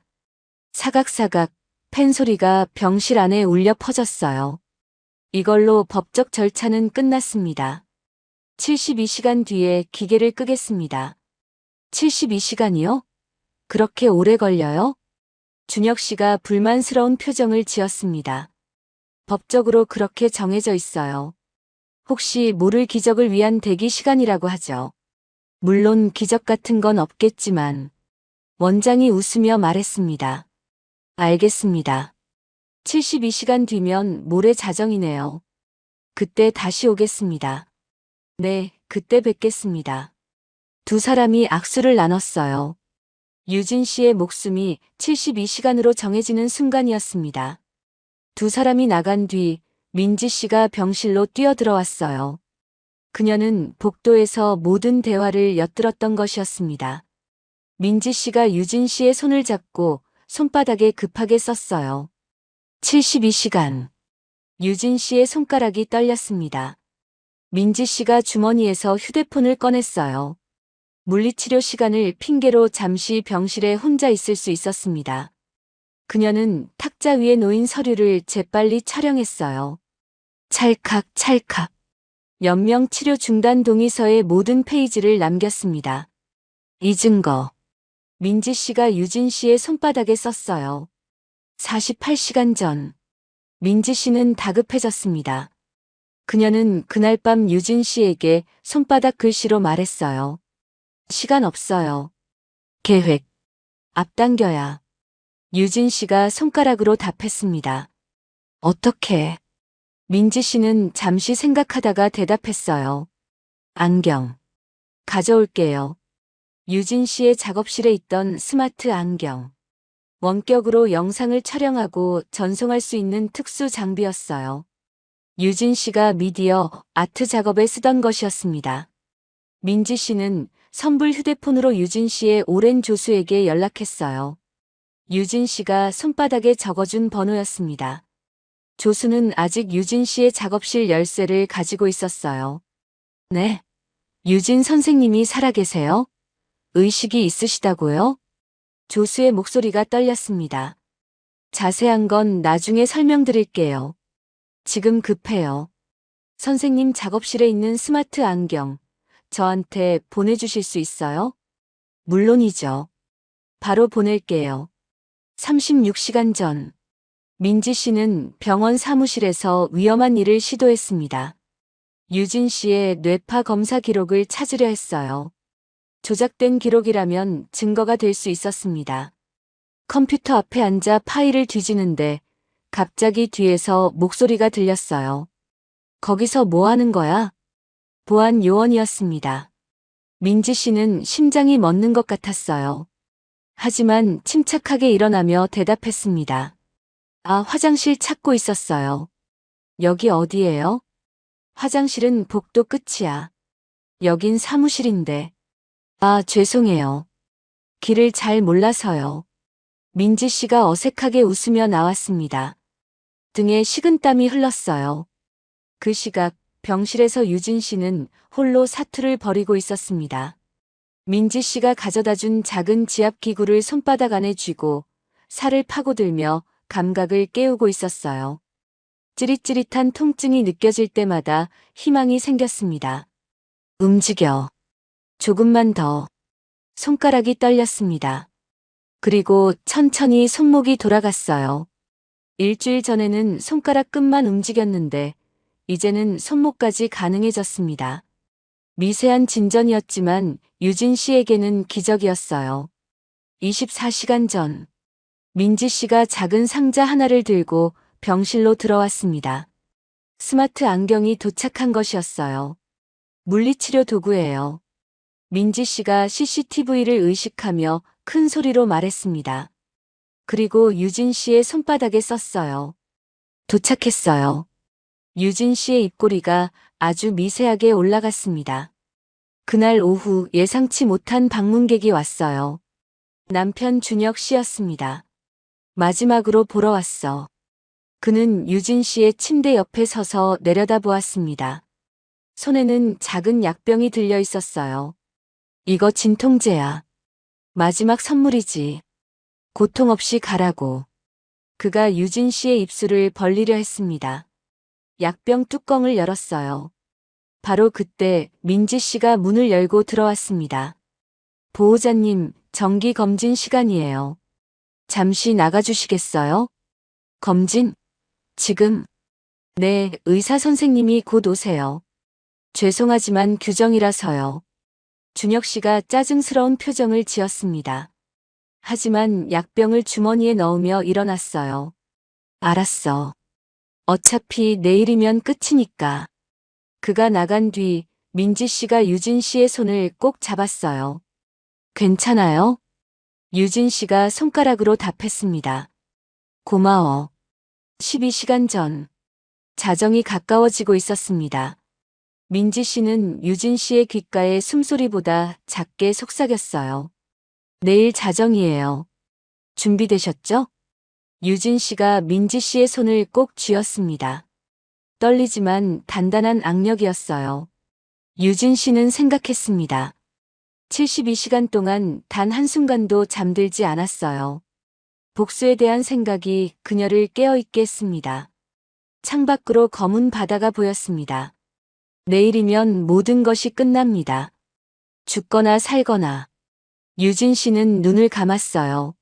사각사각 펜 소리가 병실 안에 울려 퍼졌어요. 이걸로 법적 절차는 끝났습니다. 72시간 뒤에 기계를 끄겠습니다. 72시간이요? 그렇게 오래 걸려요? 준혁 씨가 불만스러운 표정을 지었습니다. 법적으로 그렇게 정해져 있어요. 혹시 모를 기적을 위한 대기 시간이라고 하죠. 물론 기적 같은 건 없겠지만 원장이 웃으며 말했습니다. 알겠습니다. 72시간 뒤면 모레 자정이네요. 그때 다시 오겠습니다. 네, 그때 뵙겠습니다. 두 사람이 악수를 나눴어요. 유진 씨의 목숨이 72시간으로 정해지는 순간이었습니다. 두 사람이 나간 뒤 민지 씨가 병실로 뛰어들어왔어요. 그녀는 복도에서 모든 대화를 엿들었던 것이었습니다. 민지 씨가 유진 씨의 손을 잡고 손바닥에 급하게 썼어요. 72시간. 유진 씨의 손가락이 떨렸습니다. 민지 씨가 주머니에서 휴대폰을 꺼냈어요. 물리치료 시간을 핑계로 잠시 병실에 혼자 있을 수 있었습니다. 그녀는 탁자 위에 놓인 서류를 재빨리 촬영했어요. 찰칵 찰칵. 연명 치료 중단 동의서의 모든 페이지를 남겼습니다. 이 증거. 민지 씨가 유진 씨의 손바닥에 썼어요. 48시간 전. 민지 씨는 다급해졌습니다. 그녀는 그날 밤 유진 씨에게 손바닥 글씨로 말했어요. 시간 없어요. 계획. 앞당겨야. 유진 씨가 손가락으로 답했습니다. 어떻게? 민지 씨는 잠시 생각하다가 대답했어요. 안경. 가져올게요. 유진 씨의 작업실에 있던 스마트 안경. 원격으로 영상을 촬영하고 전송할 수 있는 특수 장비였어요. 유진 씨가 미디어 아트 작업에 쓰던 것이었습니다. 민지 씨는 선불 휴대폰으로 유진 씨의 오랜 조수에게 연락했어요. 유진 씨가 손바닥에 적어준 번호였습니다. 조수는 아직 유진 씨의 작업실 열쇠를 가지고 있었어요. 네. 유진 선생님이 살아계세요? 의식이 있으시다고요? 조수의 목소리가 떨렸습니다. 자세한 건 나중에 설명드릴게요. 지금 급해요. 선생님 작업실에 있는 스마트 안경, 저한테 보내주실 수 있어요? 물론이죠. 바로 보낼게요. 36시간 전. 민지 씨는 병원 사무실에서 위험한 일을 시도했습니다. 유진 씨의 뇌파 검사 기록을 찾으려 했어요. 조작된 기록이라면 증거가 될 수 있었습니다. 컴퓨터 앞에 앉아 파일을 뒤지는데 갑자기 뒤에서 목소리가 들렸어요. 거기서 뭐 하는 거야? 보안 요원이었습니다. 민지 씨는 심장이 멎는 것 같았어요. 하지만 침착하게 일어나며 대답했습니다. 아, 화장실 찾고 있었어요. 여기 어디예요? 화장실은 복도 끝이야. 여긴 사무실인데. 아, 죄송해요. 길을 잘 몰라서요. 민지 씨가 어색하게 웃으며 나왔습니다. 등에 식은땀이 흘렀어요. 그 시각 병실에서 유진 씨는 홀로 사투를 벌이고 있었습니다. 민지 씨가 가져다 준 작은 지압기구를 손바닥 안에 쥐고 살을 파고들며 감각을 깨우고 있었어요. 찌릿찌릿한 통증이 느껴질 때마다 희망이 생겼습니다. 움직여. 조금만 더. 손가락이 떨렸습니다. 그리고 천천히 손목이 돌아갔어요. 일주일 전에는 손가락 끝만 움직였는데 이제는 손목까지 가능해졌습니다. 미세한 진전이었지만 유진 씨에게는 기적이었어요. 24시간 전. 민지 씨가 작은 상자 하나를 들고 병실로 들어왔습니다. 스마트 안경이 도착한 것이었어요. 물리치료 도구예요. 민지 씨가 CCTV를 의식하며 큰 소리로 말했습니다. 그리고 유진 씨의 손바닥에 썼어요. 도착했어요. 유진 씨의 입꼬리가 아주 미세하게 올라갔습니다. 그날 오후 예상치 못한 방문객이 왔어요. 남편 준혁 씨였습니다. 마지막으로 보러 왔어. 그는 유진 씨의 침대 옆에 서서 내려다보았습니다. 손에는 작은 약병이 들려 있었어요. 이거 진통제야. 마지막 선물이지. 고통 없이 가라고. 그가 유진 씨의 입술을 벌리려 했습니다. 약병 뚜껑을 열었어요. 바로 그때 민지 씨가 문을 열고 들어왔습니다. 보호자님, 정기 검진 시간이에요. 잠시 나가주시겠어요? 검진? 지금? 네, 의사 선생님이 곧 오세요. 죄송하지만 규정이라서요. 준혁 씨가 짜증스러운 표정을 지었습니다. 하지만 약병을 주머니에 넣으며 일어났어요. 알았어. 어차피 내일이면 끝이니까. 그가 나간 뒤 민지 씨가 유진 씨의 손을 꼭 잡았어요. 괜찮아요? 유진 씨가 손가락으로 답했습니다. 고마워. 12시간 전. 자정이 가까워지고 있었습니다. 민지 씨는 유진 씨의 귓가에 숨소리보다 작게 속삭였어요. 내일 자정이에요. 준비되셨죠? 유진 씨가 민지 씨의 손을 꼭 쥐었습니다. 떨리지만 단단한 악력이었어요. 유진 씨는 생각했습니다. 72시간 동안 단 한순간도 잠들지 않았어요. 복수에 대한 생각이 그녀를 깨어있게 했습니다. 창밖으로 검은 바다가 보였습니다. 내일이면 모든 것이 끝납니다. 죽거나 살거나. 유진 씨는 눈을 감았어요.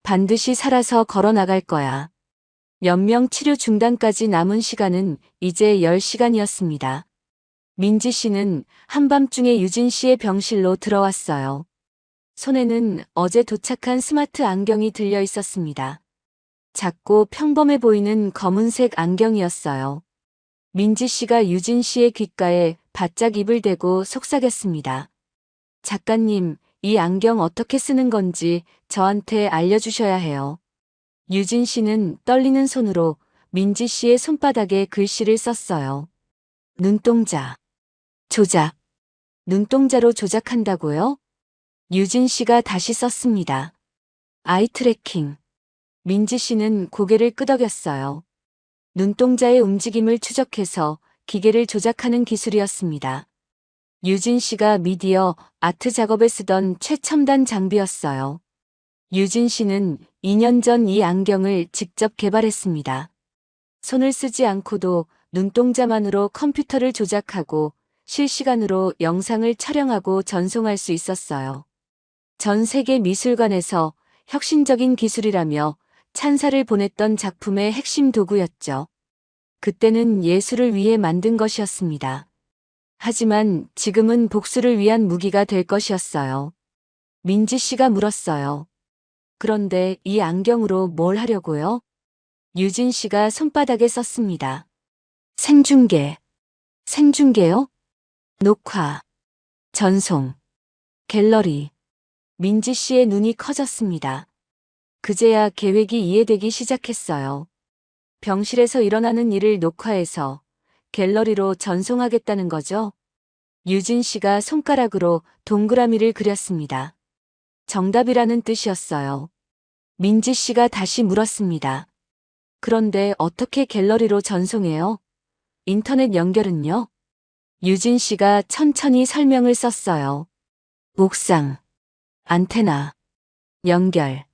반드시 살아서 걸어 나갈 거야. 연명 치료 중단까지 남은 시간은 이제 10시간이었습니다. 민지 씨는 한밤중에 유진 씨의 병실로 들어왔어요. 손에는 어제 도착한 스마트 안경이 들려 있었습니다. 작고 평범해 보이는 검은색 안경이었어요. 민지 씨가 유진 씨의 귓가에 바짝 입을 대고 속삭였습니다. 작가님, 이 안경 어떻게 쓰는 건지 저한테 알려주셔야 해요. 유진 씨는 떨리는 손으로 민지 씨의 손바닥에 글씨를 썼어요. 눈동자. 조작. 눈동자로 조작한다고요? 유진 씨가 다시 썼습니다. 아이 트래킹. 민지 씨는 고개를 끄덕였어요. 눈동자의 움직임을 추적해서 기계를 조작하는 기술이었습니다. 유진 씨가 미디어 아트 작업에 쓰던 최첨단 장비였어요. 유진 씨는 2년 전 이 안경을 직접 개발했습니다. 손을 쓰지 않고도 눈동자만으로 컴퓨터를 조작하고 실시간으로 영상을 촬영하고 전송할 수 있었어요. 전 세계 미술관에서 혁신적인 기술이라며 찬사를 보냈던 작품의 핵심 도구였죠. 그때는 예술을 위해 만든 것이었습니다. 하지만 지금은 복수를 위한 무기가 될 것이었어요. 민지 씨가 물었어요. 그런데 이 안경으로 뭘 하려고요? 유진 씨가 손바닥에 썼습니다. 생중계. 생중계요? 녹화. 전송. 갤러리. 민지 씨의 눈이 커졌습니다. 그제야 계획이 이해되기 시작했어요. 병실에서 일어나는 일을 녹화해서 갤러리로 전송하겠다는 거죠? 유진 씨가 손가락으로 동그라미를 그렸습니다. 정답이라는 뜻이었어요. 민지 씨가 다시 물었습니다. 그런데 어떻게 갤러리로 전송해요? 인터넷 연결은요? 유진 씨가 천천히 설명을 썼어요. 옥상. 안테나. 연결.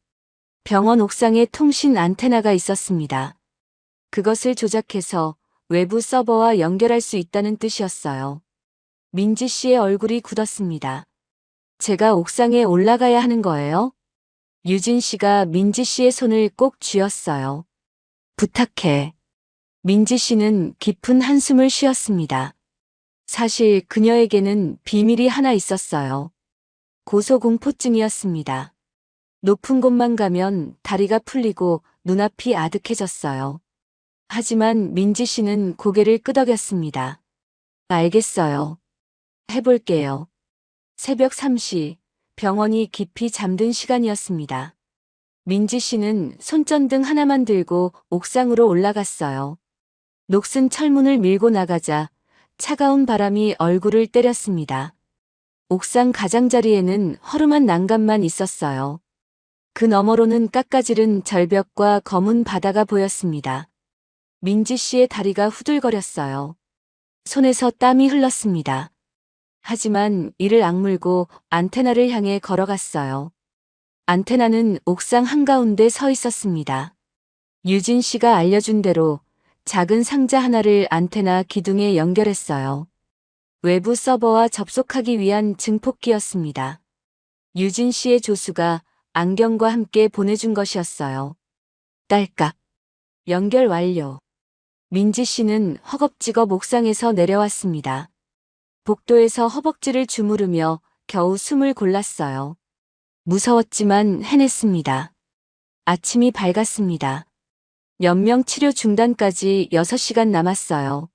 병원 옥상에 통신 안테나가 있었습니다. 그것을 조작해서 외부 서버와 연결할 수 있다는 뜻이었어요. 민지 씨의 얼굴이 굳었습니다. 제가 옥상에 올라가야 하는 거예요? 유진 씨가 민지 씨의 손을 꼭 쥐었어요. 부탁해. 민지 씨는 깊은 한숨을 쉬었습니다. 사실 그녀에게는 비밀이 하나 있었어요. 고소공포증이었습니다. 높은 곳만 가면 다리가 풀리고 눈앞이 아득해졌어요. 하지만 민지 씨는 고개를 끄덕였습니다. 알겠어요. 해볼게요. 새벽 3시, 병원이 깊이 잠든 시간이었습니다. 민지 씨는 손전등 하나만 들고 옥상으로 올라갔어요. 녹슨 철문을 밀고 나가자 차가운 바람이 얼굴을 때렸습니다. 옥상 가장자리에는 허름한 난간만 있었어요. 그 너머로는 깎아지른 절벽과 검은 바다가 보였습니다. 민지 씨의 다리가 후들거렸어요. 손에서 땀이 흘렀습니다. 하지만 이를 악물고 안테나를 향해 걸어갔어요. 안테나는 옥상 한가운데 서 있었습니다. 유진 씨가 알려준 대로 작은 상자 하나를 안테나 기둥에 연결했어요. 외부 서버와 접속하기 위한 증폭기였습니다. 유진 씨의 조수가 안경과 함께 보내준 것이었어요. 딸깍. 연결 완료. 민지 씨는 허겁지겁 옥상에서 내려왔습니다. 복도에서 허벅지를 주무르며 겨우 숨을 골랐어요. 무서웠지만 해냈습니다. 아침이 밝았습니다. 연명 치료 중단까지 6시간 남았어요.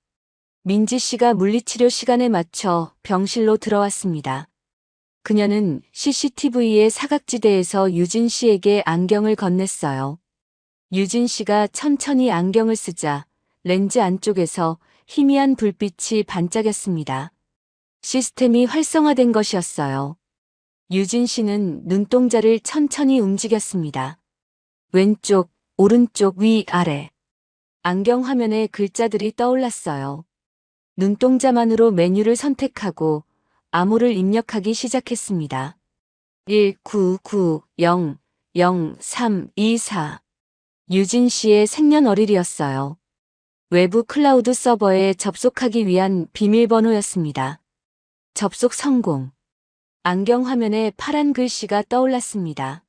민지 씨가 물리치료 시간에 맞춰 병실로 들어왔습니다. 그녀는 CCTV의 사각지대에서 유진 씨에게 안경을 건넸어요. 유진 씨가 천천히 안경을 쓰자 렌즈 안쪽에서 희미한 불빛이 반짝였습니다. 시스템이 활성화된 것이었어요. 유진 씨는 눈동자를 천천히 움직였습니다. 왼쪽, 오른쪽, 위, 아래. 안경 화면에 글자들이 떠올랐어요. 눈동자만으로 메뉴를 선택하고 암호를 입력하기 시작했습니다. 199000324. 유진 씨의 생년월일이었어요. 외부 클라우드 서버에 접속하기 위한 비밀번호였습니다. 접속 성공. 안경 화면에 파란 글씨가 떠올랐습니다.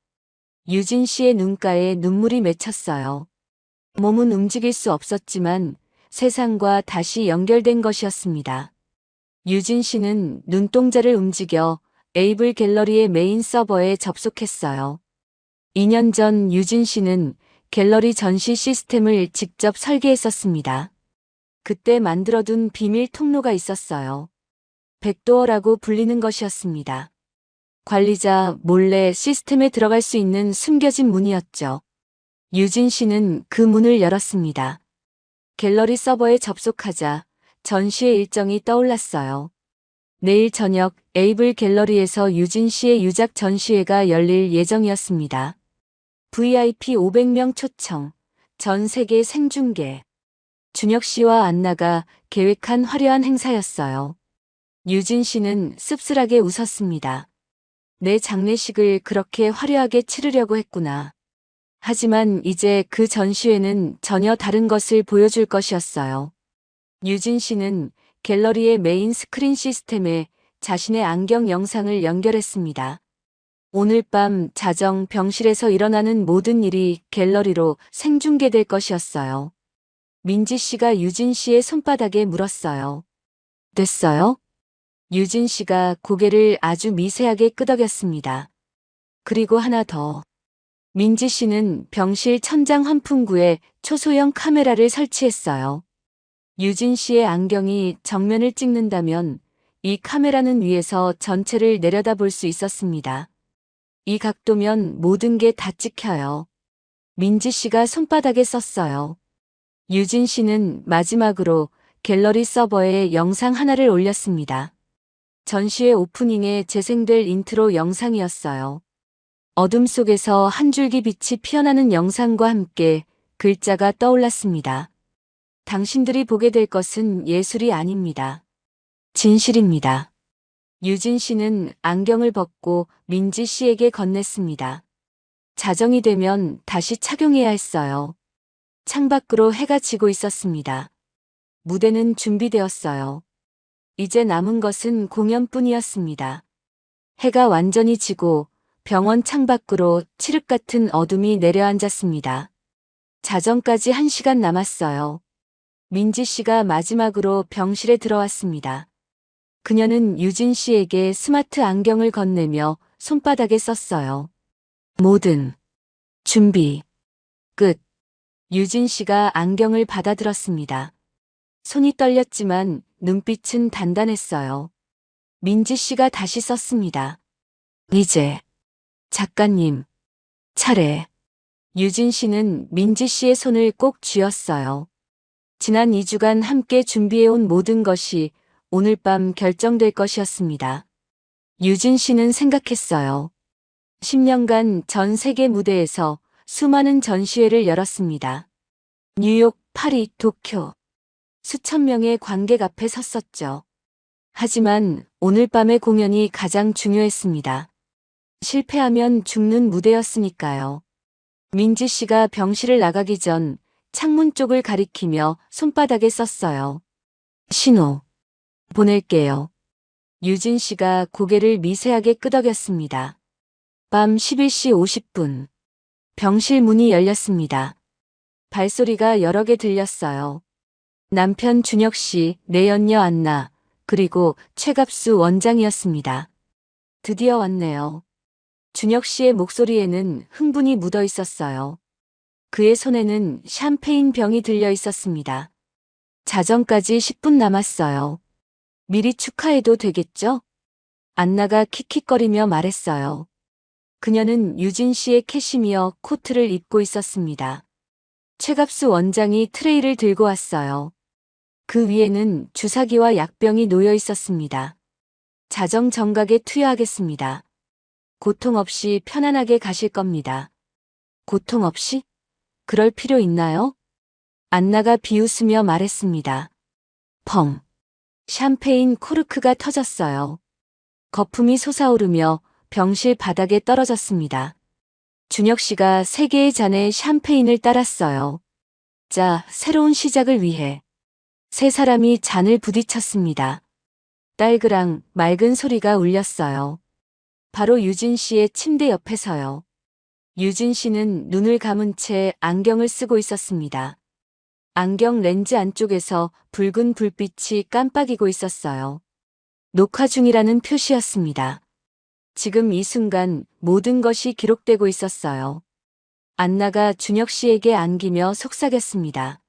유진 씨의 눈가에 눈물이 맺혔어요. 몸은 움직일 수 없었지만 세상과 다시 연결된 것이었습니다. 유진 씨는 눈동자를 움직여 에이블 갤러리의 메인 서버에 접속했어요. 2년 전 유진 씨는 갤러리 전시 시스템을 직접 설계했었습니다. 그때 만들어둔 비밀 통로가 있었어요. 백도어라고 불리는 것이었습니다. 관리자 몰래 시스템에 들어갈 수 있는 숨겨진 문이었죠. 유진 씨는 그 문을 열었습니다. 갤러리 서버에 접속하자 전시회 일정이 떠올랐어요. 내일 저녁 에이블 갤러리에서 유진 씨의 유작 전시회가 열릴 예정이었습니다. VIP 500명 초청, 전 세계 생중계. 준혁 씨와 안나가 계획한 화려한 행사였어요. 유진 씨는 씁쓸하게 웃었습니다. 내 장례식을 그렇게 화려하게 치르려고 했구나. 하지만 이제 그 전시회는 전혀 다른 것을 보여줄 것이었어요. 유진 씨는 갤러리의 메인 스크린 시스템에 자신의 안경 영상을 연결했습니다. 오늘 밤 자정 병실에서 일어나는 모든 일이 갤러리로 생중계될 것이었어요. 민지 씨가 유진 씨의 손바닥에 물었어요. 됐어요? 유진 씨가 고개를 아주 미세하게 끄덕였습니다. 그리고 하나 더. 민지 씨는 병실 천장 환풍구에 초소형 카메라를 설치했어요. 유진 씨의 안경이 정면을 찍는다면 이 카메라는 위에서 전체를 내려다볼 수 있었습니다. 이 각도면 모든 게 다 찍혀요. 민지 씨가 손바닥에 썼어요. 유진 씨는 마지막으로 갤러리 서버에 영상 하나를 올렸습니다. 전시회 오프닝에 재생될 인트로 영상이었어요. 어둠 속에서 한 줄기 빛이 피어나는 영상과 함께 글자가 떠올랐습니다. 당신들이 보게 될 것은 예술이 아닙니다. 진실입니다. 유진 씨는 안경을 벗고 민지 씨에게 건넸습니다. 자정이 되면 다시 착용해야 했어요. 창밖으로 해가 지고 있었습니다. 무대는 준비되었어요. 이제 남은 것은 공연뿐이었습니다. 해가 완전히 지고 병원 창밖으로 칠흑 같은 어둠이 내려앉았습니다. 자정까지 1시간 남았어요. 민지 씨가 마지막으로 병실에 들어왔습니다. 그녀는 유진 씨에게 스마트 안경을 건네며 손바닥에 썼어요. 모든 준비 끝. 유진 씨가 안경을 받아들었습니다. 손이 떨렸지만 눈빛은 단단했어요. 민지 씨가 다시 썼습니다. 이제 작가님 차례. 유진 씨는 민지 씨의 손을 꼭 쥐었어요. 지난 2주간 함께 준비해온 모든 것이 오늘 밤 결정될 것이었습니다. 유진 씨는 생각했어요. 10년간 전 세계 무대에서 수많은 전시회를 열었습니다. 뉴욕, 파리, 도쿄. 수천 명의 관객 앞에 섰었죠. 하지만 오늘 밤의 공연이 가장 중요했습니다. 실패하면 죽는 무대였으니까요. 민지 씨가 병실을 나가기 전 창문 쪽을 가리키며 손바닥에 썼어요. 신호. 보낼게요. 유진 씨가 고개를 미세하게 끄덕였습니다. 밤 11시 50분. 병실 문이 열렸습니다. 발소리가 여러 개 들렸어요. 남편 준혁 씨, 내연녀 안나, 그리고 최갑수 원장이었습니다. 드디어 왔네요. 준혁 씨의 목소리에는 흥분이 묻어 있었어요. 그의 손에는 샴페인 병이 들려 있었습니다. 자정까지 10분 남았어요. 미리 축하해도 되겠죠? 안나가 킥킥거리며 말했어요. 그녀는 유진 씨의 캐시미어 코트를 입고 있었습니다. 최갑수 원장이 트레이를 들고 왔어요. 그 위에는 주사기와 약병이 놓여 있었습니다. 자정 정각에 투여하겠습니다. 고통 없이 편안하게 가실 겁니다. 고통 없이? 그럴 필요 있나요? 안나가 비웃으며 말했습니다. 펑. 샴페인 코르크가 터졌어요. 거품이 솟아오르며 병실 바닥에 떨어졌습니다. 준혁 씨가 3개의 잔에 샴페인을 따랐어요. 자, 새로운 시작을 위해. 세 사람이 잔을 부딪혔습니다. 딸그랑 맑은 소리가 울렸어요. 바로 유진 씨의 침대 옆에서요. 유진 씨는 눈을 감은 채 안경을 쓰고 있었습니다. 안경 렌즈 안쪽에서 붉은 불빛이 깜빡이고 있었어요. 녹화 중이라는 표시였습니다. 지금 이 순간 모든 것이 기록되고 있었어요. 안나가 준혁 씨에게 안기며 속삭였습니다.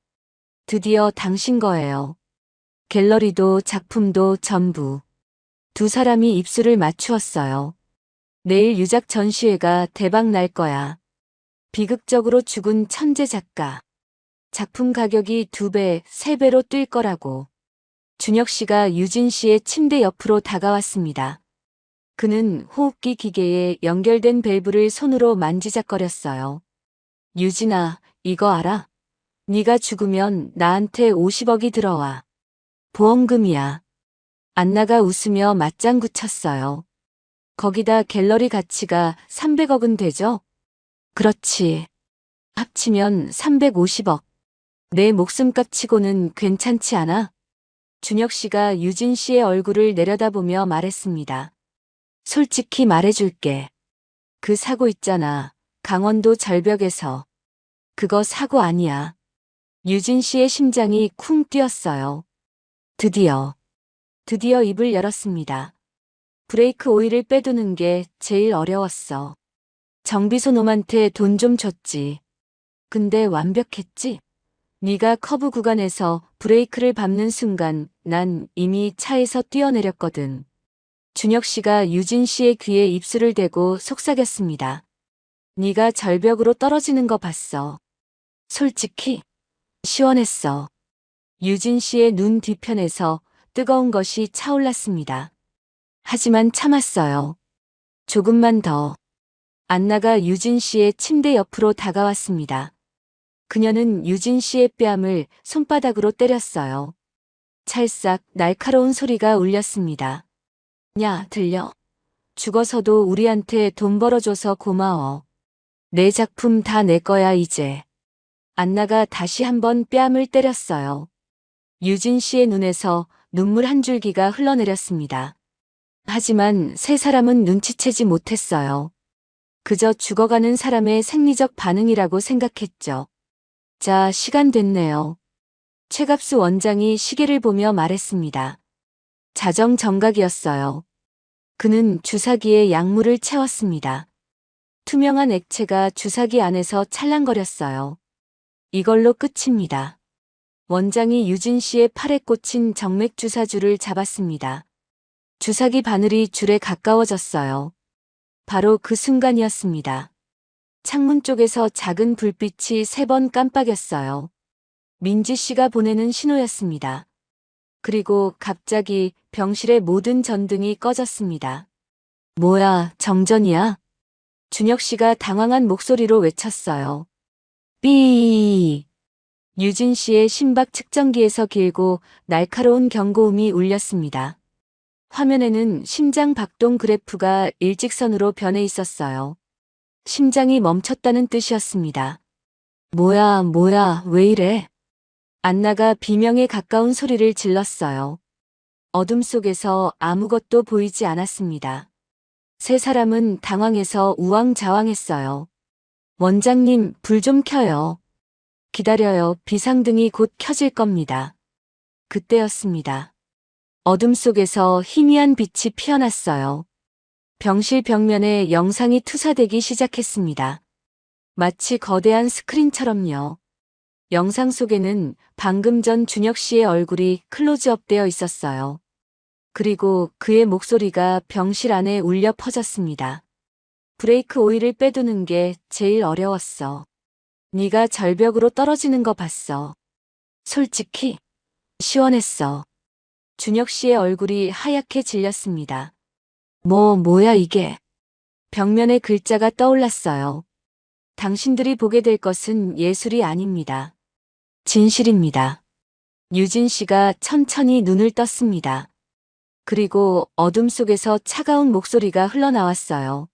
드디어 당신 거예요. 갤러리도 작품도 전부. 두 사람이 입술을 맞추었어요. 내일 유작 전시회가 대박 날 거야. 비극적으로 죽은 천재 작가. 작품 가격이 2배, 3배로 뛸 거라고. 준혁 씨가 유진 씨의 침대 옆으로 다가왔습니다. 그는 호흡기 기계에 연결된 밸브를 손으로 만지작거렸어요. 유진아, 이거 알아? 네가 죽으면 나한테 50억이 들어와. 보험금이야. 안나가 웃으며 맞장구 쳤어요. 거기다 갤러리 가치가 300억은 되죠? 그렇지. 합치면 350억. 내 목숨값 치고는 괜찮지 않아? 준혁 씨가 유진 씨의 얼굴을 내려다보며 말했습니다. 솔직히 말해줄게. 그 사고 있잖아. 강원도 절벽에서. 그거 사고 아니야. 유진 씨의 심장이 쿵 뛰었어요. 드디어 입을 열었습니다. 브레이크 오일을 빼두는 게 제일 어려웠어. 정비소 놈한테 돈 좀 줬지. 근데 완벽했지? 네가 커브 구간에서 브레이크를 밟는 순간 난 이미 차에서 뛰어내렸거든. 준혁 씨가 유진 씨의 귀에 입술을 대고 속삭였습니다. 네가 절벽으로 떨어지는 거 봤어. 솔직히 시원했어. 유진 씨의 눈 뒤편에서 뜨거운 것이 차올랐습니다. 하지만 참았어요. 조금만 더. 안나가 유진 씨의 침대 옆으로 다가왔습니다. 그녀는 유진 씨의 뺨을 손바닥으로 때렸어요. 찰싹 날카로운 소리가 울렸습니다. 야, 들려? 죽어서도 우리한테 돈 벌어줘서 고마워. 내 작품 다 내 거야, 이제. 안나가 다시 한번 뺨을 때렸어요. 유진 씨의 눈에서 눈물 한 줄기가 흘러내렸습니다. 하지만 세 사람은 눈치채지 못했어요. 그저 죽어가는 사람의 생리적 반응이라고 생각했죠. 자, 시간 됐네요. 최갑수 원장이 시계를 보며 말했습니다. 자정 정각이었어요. 그는 주사기에 약물을 채웠습니다. 투명한 액체가 주사기 안에서 찰랑거렸어요. 이걸로 끝입니다. 원장이 유진 씨의 팔에 꽂힌 정맥 주사줄을 잡았습니다. 주사기 바늘이 줄에 가까워졌어요. 바로 그 순간이었습니다. 창문 쪽에서 작은 불빛이 3번 깜빡였어요. 민지 씨가 보내는 신호였습니다. 그리고 갑자기 병실의 모든 전등이 꺼졌습니다. 뭐야, 정전이야? 준혁 씨가 당황한 목소리로 외쳤어요. 삐. 유진 씨의 심박 측정기에서 길고 날카로운 경고음이 울렸습니다. 화면에는 심장 박동 그래프가 일직선으로 변해 있었어요. 심장이 멈췄다는 뜻이었습니다. 뭐야, 왜 이래? 안나가 비명에 가까운 소리를 질렀어요. 어둠 속에서 아무것도 보이지 않았습니다. 세 사람은 당황해서 우왕좌왕했어요. 원장님, 불 좀 켜요. 기다려요. 비상등이 곧 켜질 겁니다. 그때였습니다. 어둠 속에서 희미한 빛이 피어났어요. 병실 벽면에 영상이 투사되기 시작했습니다. 마치 거대한 스크린처럼요. 영상 속에는 방금 전 준혁 씨의 얼굴이 클로즈업되어 있었어요. 그리고 그의 목소리가 병실 안에 울려 퍼졌습니다. 브레이크 오일을 빼두는 게 제일 어려웠어. 네가 절벽으로 떨어지는 거 봤어. 솔직히 시원했어. 준혁 씨의 얼굴이 하얗게 질렸습니다. 뭐야 이게. 벽면에 글자가 떠올랐어요. 당신들이 보게 될 것은 예술이 아닙니다. 진실입니다. 유진 씨가 천천히 눈을 떴습니다. 그리고 어둠 속에서 차가운 목소리가 흘러나왔어요.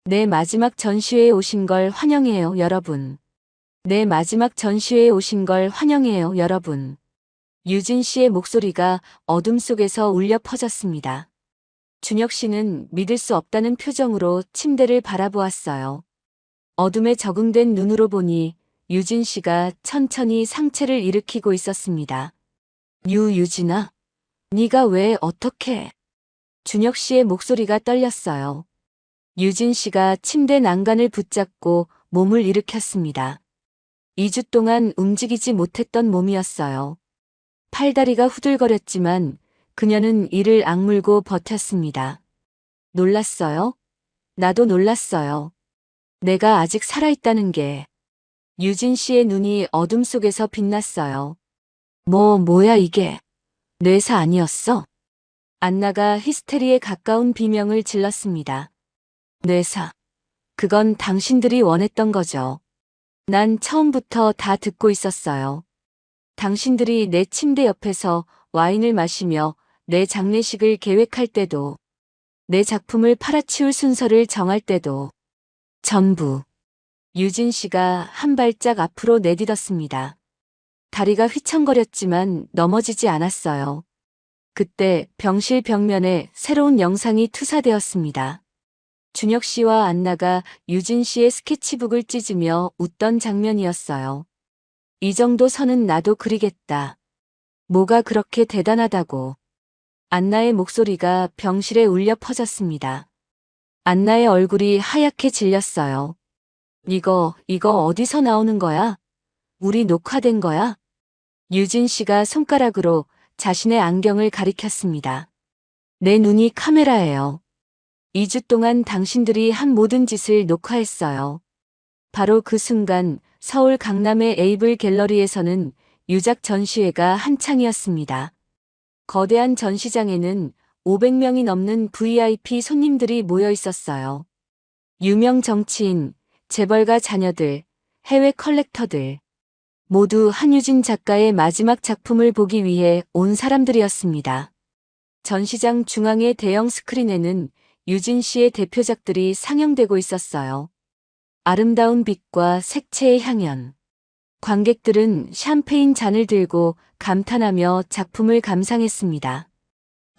내 마지막 전시회에 오신 걸 환영해요, 여러분. 내 마지막 전시회에 오신 걸 환영해요, 여러분. 유진 씨의 목소리가 어둠 속에서 울려 퍼졌습니다. 준혁 씨는 믿을 수 없다는 표정으로 침대를 바라보았어요. 어둠에 적응된 눈으로 보니 유진 씨가 천천히 상체를 일으키고 있었습니다. 유진아, 네가 왜 어떻게? 준혁 씨의 목소리가 떨렸어요. 유진 씨가 침대 난간을 붙잡고 몸을 일으켰습니다. 2주 동안 움직이지 못했던 몸이었어요. 팔다리가 후들거렸지만 그녀는 이를 악물고 버텼습니다. 놀랐어요? 나도 놀랐어요. 내가 아직 살아있다는 게. 유진 씨의 눈이 어둠 속에서 빛났어요. 뭐야 이게? 뇌사 아니었어? 안나가 히스테리에 가까운 비명을 질렀습니다. 뇌사. 그건 당신들이 원했던 거죠. 난 처음부터 다 듣고 있었어요. 당신들이 내 침대 옆에서 와인을 마시며 내 장례식을 계획할 때도, 내 작품을 팔아치울 순서를 정할 때도, 전부. 유진 씨가 한 발짝 앞으로 내딛었습니다. 다리가 휘청거렸지만 넘어지지 않았어요. 그때 병실 벽면에 새로운 영상이 투사되었습니다. 준혁 씨와 안나가 유진 씨의 스케치북을 찢으며 웃던 장면이었어요. 이 정도 선은 나도 그리겠다. 뭐가 그렇게 대단하다고. 안나의 목소리가 병실에 울려 퍼졌습니다. 안나의 얼굴이 하얗게 질렸어요. 이거 어디서 나오는 거야? 우리 녹화된 거야? 유진 씨가 손가락으로 자신의 안경을 가리켰습니다. 내 눈이 카메라예요. 2주 동안 당신들이 한 모든 짓을 녹화했어요. 바로 그 순간 서울 강남의 에이블 갤러리에서는 유작 전시회가 한창이었습니다. 거대한 전시장에는 500명이 넘는 VIP 손님들이 모여 있었어요. 유명 정치인, 재벌가 자녀들, 해외 컬렉터들, 모두 한유진 작가의 마지막 작품을 보기 위해 온 사람들이었습니다. 전시장 중앙의 대형 스크린에는 유진 씨의 대표작들이 상영되고 있었어요. 아름다운 빛과 색채의 향연. 관객들은 샴페인 잔을 들고 감탄하며 작품을 감상했습니다.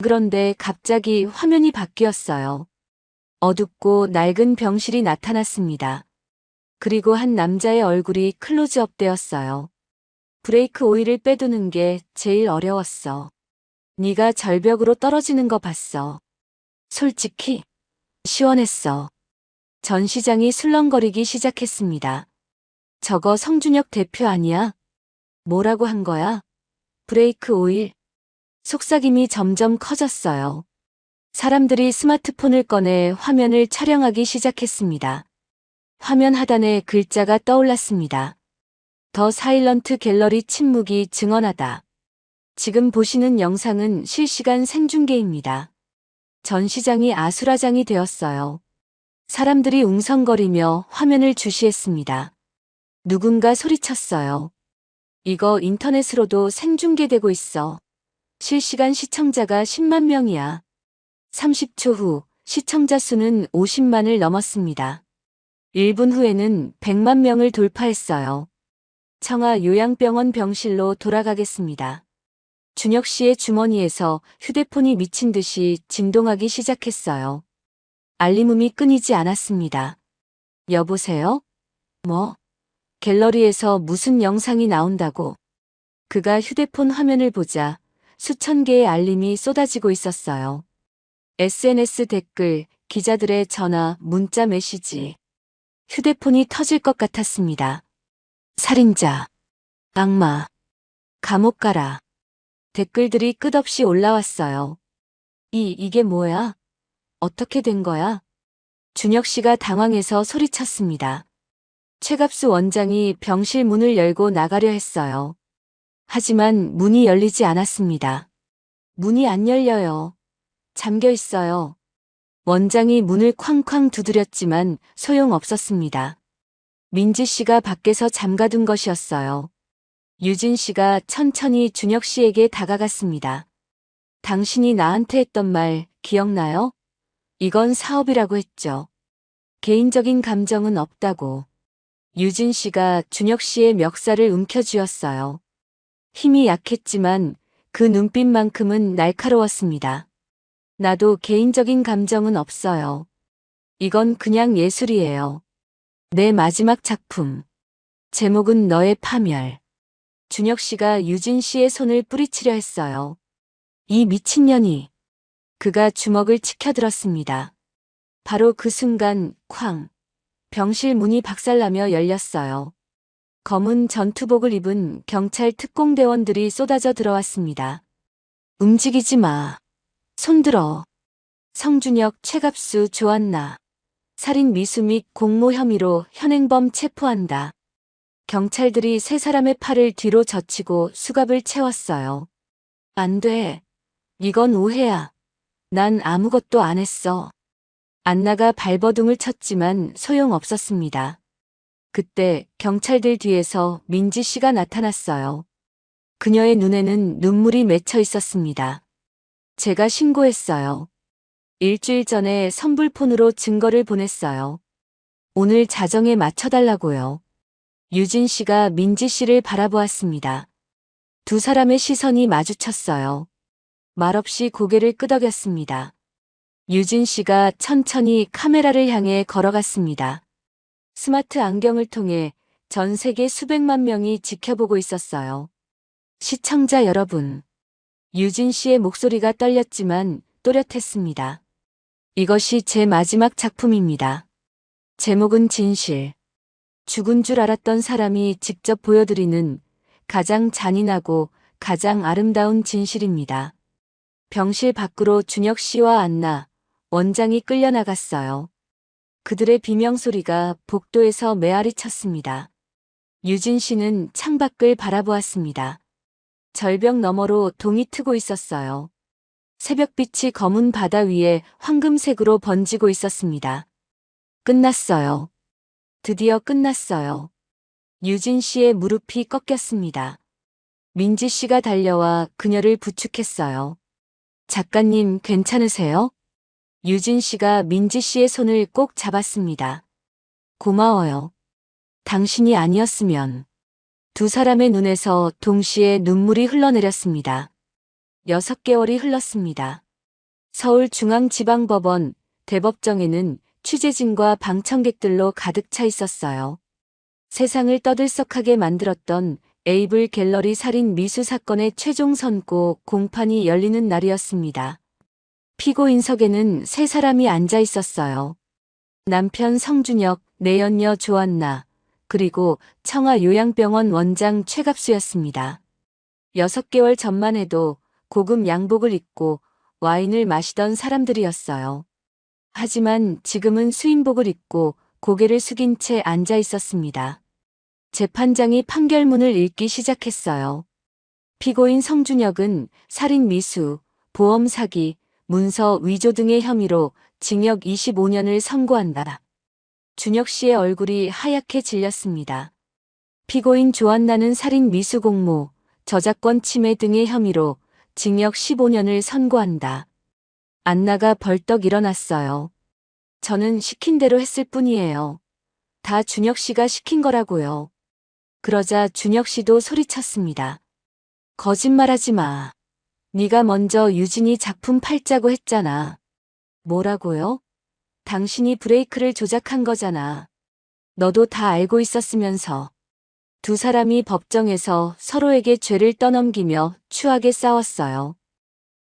그런데 갑자기 화면이 바뀌었어요. 어둡고 낡은 병실이 나타났습니다. 그리고 한 남자의 얼굴이 클로즈업 되었어요. 브레이크 오일을 빼두는 게 제일 어려웠어. 네가 절벽으로 떨어지는 거 봤어. 솔직히 시원했어. 전시장이 술렁거리기 시작했습니다. 저거 성준혁 대표 아니야? 뭐라고 한 거야? 브레이크 오일. 속삭임이 점점 커졌어요. 사람들이 스마트폰을 꺼내 화면을 촬영하기 시작했습니다. 화면 하단에 글자가 떠올랐습니다. 더 사일런트 갤러리 침묵이 증언하다. 지금 보시는 영상은 실시간 생중계입니다. 전시장이 아수라장이 되었어요. 사람들이 웅성거리며 화면을 주시했습니다. 누군가 소리쳤어요. 이거 인터넷으로도 생중계되고 있어. 실시간 시청자가 10만 명이야. 30초 후 시청자 수는 50만을 넘었습니다. 1분 후에는 100만 명을 돌파했어요. 청아 요양병원 병실로 돌아가겠습니다. 준혁 씨의 주머니에서 휴대폰이 미친 듯이 진동하기 시작했어요. 알림음이 끊이지 않았습니다. 여보세요? 뭐? 갤러리에서 무슨 영상이 나온다고? 그가 휴대폰 화면을 보자 수천 개의 알림이 쏟아지고 있었어요. SNS 댓글, 기자들의 전화, 문자 메시지. 휴대폰이 터질 것 같았습니다. 살인자, 악마, 감옥 가라. 댓글들이 끝없이 올라왔어요. 이게 뭐야? 어떻게 된 거야? 준혁 씨가 당황해서 소리쳤습니다. 최갑수 원장이 병실 문을 열고 나가려 했어요. 하지만 문이 열리지 않았습니다. 문이 안 열려요. 잠겨 있어요. 원장이 문을 쾅쾅 두드렸지만 소용없었습니다. 민지 씨가 밖에서 잠가둔 것이었어요. 유진 씨가 천천히 준혁 씨에게 다가갔습니다. 당신이 나한테 했던 말 기억나요? 이건 사업이라고 했죠. 개인적인 감정은 없다고. 유진 씨가 준혁 씨의 멱살을 움켜쥐었어요. 힘이 약했지만 그 눈빛만큼은 날카로웠습니다. 나도 개인적인 감정은 없어요. 이건 그냥 예술이에요. 내 마지막 작품. 제목은 너의 파멸. 준혁 씨가 유진 씨의 손을 뿌리치려 했어요. 이 미친년이. 그가 주먹을 치켜들었습니다. 바로 그 순간 쾅. 병실 문이 박살나며 열렸어요. 검은 전투복을 입은 경찰 특공대원들이 쏟아져 들어왔습니다. 움직이지 마. 손들어. 성준혁, 최갑수, 조한나. 살인 미수 및 공모 혐의로 현행범 체포한다. 경찰들이 세 사람의 팔을 뒤로 젖히고 수갑을 채웠어요. 안 돼. 이건 오해야. 난 아무것도 안 했어. 안나가 발버둥을 쳤지만 소용없었습니다. 그때 경찰들 뒤에서 민지 씨가 나타났어요. 그녀의 눈에는 눈물이 맺혀 있었습니다. 제가 신고했어요. 일주일 전에 선불폰으로 증거를 보냈어요. 오늘 자정에 맞춰달라고요. 유진 씨가 민지 씨를 바라보았습니다. 두 사람의 시선이 마주쳤어요. 말없이 고개를 끄덕였습니다. 유진 씨가 천천히 카메라를 향해 걸어갔습니다. 스마트 안경을 통해 전 세계 수백만 명이 지켜보고 있었어요. 시청자 여러분. 유진 씨의 목소리가 떨렸지만 또렷했습니다. 이것이 제 마지막 작품입니다. 제목은 진실. 죽은 줄 알았던 사람이 직접 보여드리는 가장 잔인하고 가장 아름다운 진실입니다. 병실 밖으로 준혁 씨와 안나, 원장이 끌려나갔어요. 그들의 비명소리가 복도에서 메아리 쳤습니다. 유진 씨는 창밖을 바라보았습니다. 절벽 너머로 동이 트고 있었어요. 새벽빛이 검은 바다 위에 황금색으로 번지고 있었습니다. 끝났어요. 드디어 끝났어요. 유진 씨의 무릎이 꺾였습니다. 민지 씨가 달려와 그녀를 부축했어요. 작가님 괜찮으세요? 유진 씨가 민지 씨의 손을 꼭 잡았습니다. 고마워요. 당신이 아니었으면. 두 사람의 눈에서 동시에 눈물이 흘러내렸습니다. 6개월이 흘렀습니다. 서울중앙지방법원 대법정에는 취재진과 방청객들로 가득 차 있었어요. 세상을 떠들썩하게 만들었던 에이블 갤러리 살인 미수 사건의 최종 선고 공판이 열리는 날이었습니다. 피고인석에는 세 사람이 앉아 있었어요. 남편 성준혁, 내연녀 조한나, 그리고 청아요양병원 원장 최갑수였습니다. 6개월 전만 해도 고급 양복을 입고 와인을 마시던 사람들이었어요. 하지만 지금은 수인복을 입고 고개를 숙인 채 앉아 있었습니다. 재판장이 판결문을 읽기 시작했어요. 피고인 성준혁은 살인 미수, 보험 사기, 문서 위조 등의 혐의로 징역 25년을 선고한다. 준혁 씨의 얼굴이 하얗게 질렸습니다. 피고인 조한나는 살인 미수 공모, 저작권 침해 등의 혐의로 징역 15년을 선고한다. 안나가 벌떡 일어났어요. 저는 시킨 대로 했을 뿐이에요. 다 준혁 씨가 시킨 거라고요. 그러자 준혁 씨도 소리쳤습니다. 거짓말하지 마. 네가 먼저 유진이 작품 팔자고 했잖아. 뭐라고요? 당신이 브레이크를 조작한 거잖아. 너도 다 알고 있었으면서. 두 사람이 법정에서 서로에게 죄를 떠넘기며 추하게 싸웠어요.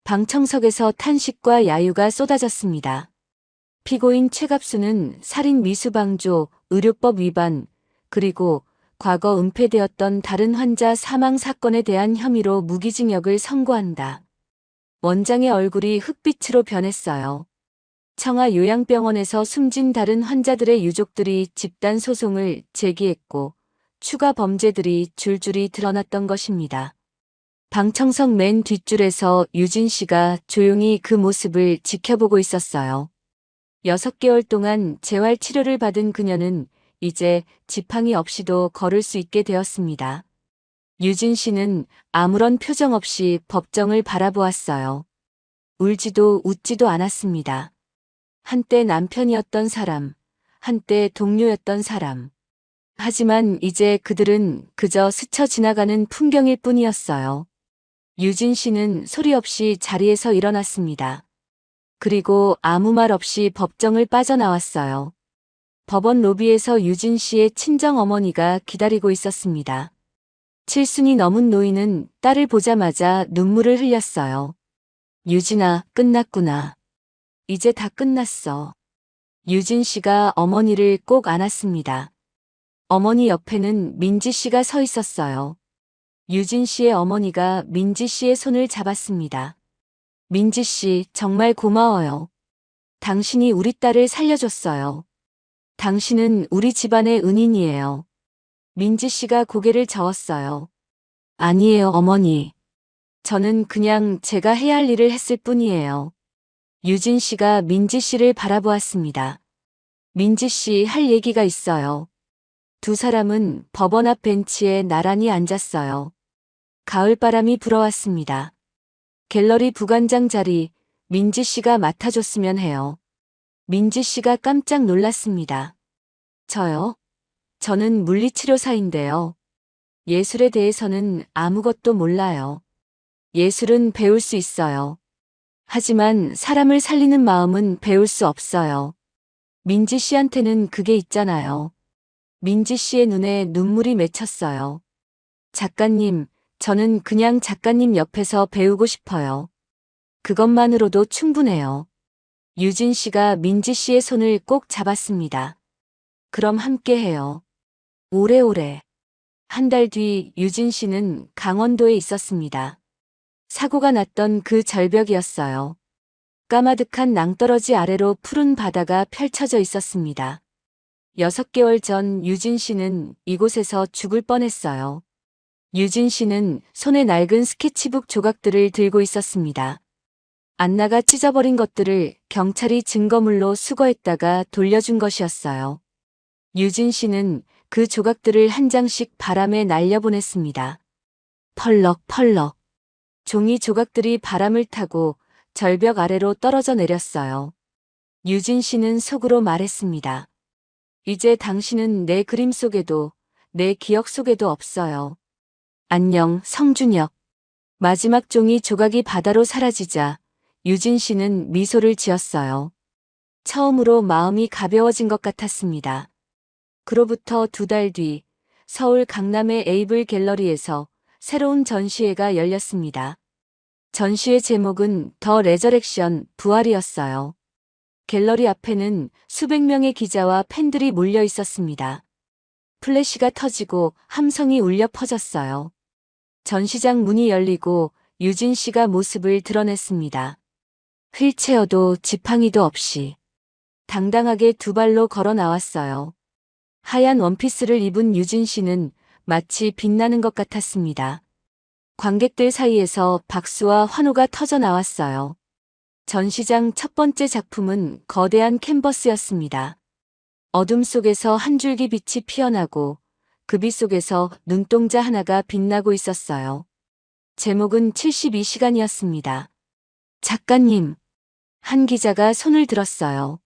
방청석에서 탄식과 야유가 쏟아졌습니다. 피고인 최갑수는 살인 미수방조, 의료법 위반, 그리고 과거 은폐되었던 다른 환자 사망 사건에 대한 혐의로 무기징역을 선고한다. 원장의 얼굴이 흑빛으로 변했어요. 청아요양병원에서 숨진 다른 환자들의 유족들이 집단 소송을 제기했고 추가 범죄들이 줄줄이 드러났던 것입니다. 방청석 맨 뒷줄에서 유진 씨가 조용히 그 모습을 지켜보고 있었어요. 6개월 동안 재활 치료를 받은 그녀는 이제 지팡이 없이도 걸을 수 있게 되었습니다. 유진 씨는 아무런 표정 없이 법정을 바라보았어요. 울지도 웃지도 않았습니다. 한때 남편이었던 사람, 한때 동료였던 사람. 하지만 이제 그들은 그저 스쳐 지나가는 풍경일 뿐이었어요. 유진 씨는 소리 없이 자리에서 일어났습니다. 그리고 아무 말 없이 법정을 빠져나왔어요. 법원 로비에서 유진 씨의 친정 어머니가 기다리고 있었습니다. 7순이 넘은 노인은 딸을 보자마자 눈물을 흘렸어요. 유진아, 끝났구나. 이제 다 끝났어. 유진 씨가 어머니를 꼭 안았습니다. 어머니 옆에는 민지 씨가 서 있었어요. 유진 씨의 어머니가 민지 씨의 손을 잡았습니다. 민지 씨, 정말 고마워요. 당신이 우리 딸을 살려줬어요. 당신은 우리 집안의 은인이에요. 민지 씨가 고개를 저었어요. 아니에요, 어머니. 저는 그냥 제가 해야 할 일을 했을 뿐이에요. 유진 씨가 민지 씨를 바라보았습니다. 민지 씨, 할 얘기가 있어요. 두 사람은 법원 앞 벤치에 나란히 앉았어요. 가을바람이 불어왔습니다. 갤러리 부관장 자리, 민지 씨가 맡아줬으면 해요. 민지 씨가 깜짝 놀랐습니다. 저요? 저는 물리치료사인데요. 예술에 대해서는 아무것도 몰라요. 예술은 배울 수 있어요. 하지만 사람을 살리는 마음은 배울 수 없어요. 민지 씨한테는 그게 있잖아요. 민지 씨의 눈에 눈물이 맺혔어요. 작가님, 저는 그냥 작가님 옆에서 배우고 싶어요. 그것만으로도 충분해요. 유진 씨가 민지 씨의 손을 꼭 잡았습니다. 그럼 함께 해요. 오래오래. 한 달 뒤 유진 씨는 강원도에 있었습니다. 사고가 났던 그 절벽이었어요. 까마득한 낭떠러지 아래로 푸른 바다가 펼쳐져 있었습니다. 6개월 전 유진 씨는 이곳에서 죽을 뻔했어요. 유진 씨는 손에 낡은 스케치북 조각들을 들고 있었습니다. 안나가 찢어버린 것들을 경찰이 증거물로 수거했다가 돌려준 것이었어요. 유진 씨는 그 조각들을 한 장씩 바람에 날려보냈습니다. 펄럭펄럭. 종이 조각들이 바람을 타고 절벽 아래로 떨어져 내렸어요. 유진 씨는 속으로 말했습니다. 이제 당신은 내 그림 속에도, 내 기억 속에도 없어요. 안녕, 성준혁. 마지막 종이 조각이 바다로 사라지자 유진 씨는 미소를 지었어요. 처음으로 마음이 가벼워진 것 같았습니다. 그로부터 2달 뒤 서울 강남의 에이블 갤러리에서 새로운 전시회가 열렸습니다. 전시회 제목은 더 레저렉션, 부활이었어요. 갤러리 앞에는 수백 명의 기자와 팬들이 몰려 있었습니다. 플래시가 터지고 함성이 울려 퍼졌어요. 전시장 문이 열리고 유진 씨가 모습을 드러냈습니다. 휠체어도 지팡이도 없이 당당하게 2발로 걸어 나왔어요. 하얀 원피스를 입은 유진 씨는 마치 빛나는 것 같았습니다. 관객들 사이에서 박수와 환호가 터져 나왔어요. 전시장 첫 번째 작품은 거대한 캔버스였습니다. 어둠 속에서 한 줄기 빛이 피어나고 그 빛 속에서 눈동자 하나가 빛나고 있었어요. 제목은 72시간이었습니다. 작가님, 한 기자가 손을 들었어요.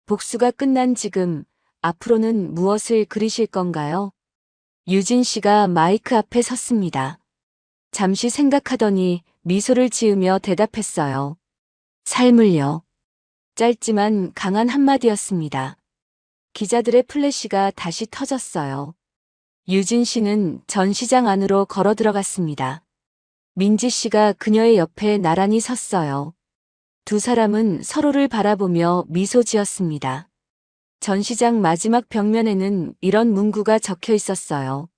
복수가 끝난 지금 앞으로는 무엇을 그리실 건가요? 유진 씨가 마이크 앞에 섰습니다. 잠시 생각하더니 미소를 지으며 대답했어요. 삶을요. 짧지만 강한 한마디였습니다. 기자들의 플래시가 다시 터졌어요. 유진 씨는 전시장 안으로 걸어 들어갔습니다. 민지 씨가 그녀의 옆에 나란히 섰어요. 두 사람은 서로를 바라보며 미소 지었습니다. 전시장 마지막 벽면에는 이런 문구가 적혀 있었어요.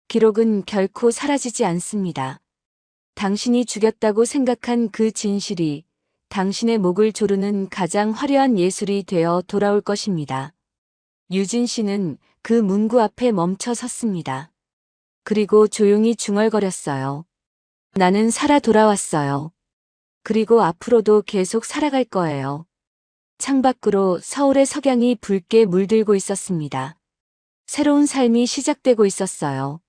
기록은 결코 사라지지 않습니다. 당신이 죽였다고 생각한 그 진실이 당신의 목을 조르는 가장 화려한 예술이 되어 돌아올 것입니다. 유진 씨는 그 문구 앞에 멈춰 섰습니다. 그리고 조용히 중얼거렸어요. 나는 살아 돌아왔어요. 그리고 앞으로도 계속 살아갈 거예요. 창밖으로 서울의 석양이 붉게 물들고 있었습니다. 새로운 삶이 시작되고 있었어요.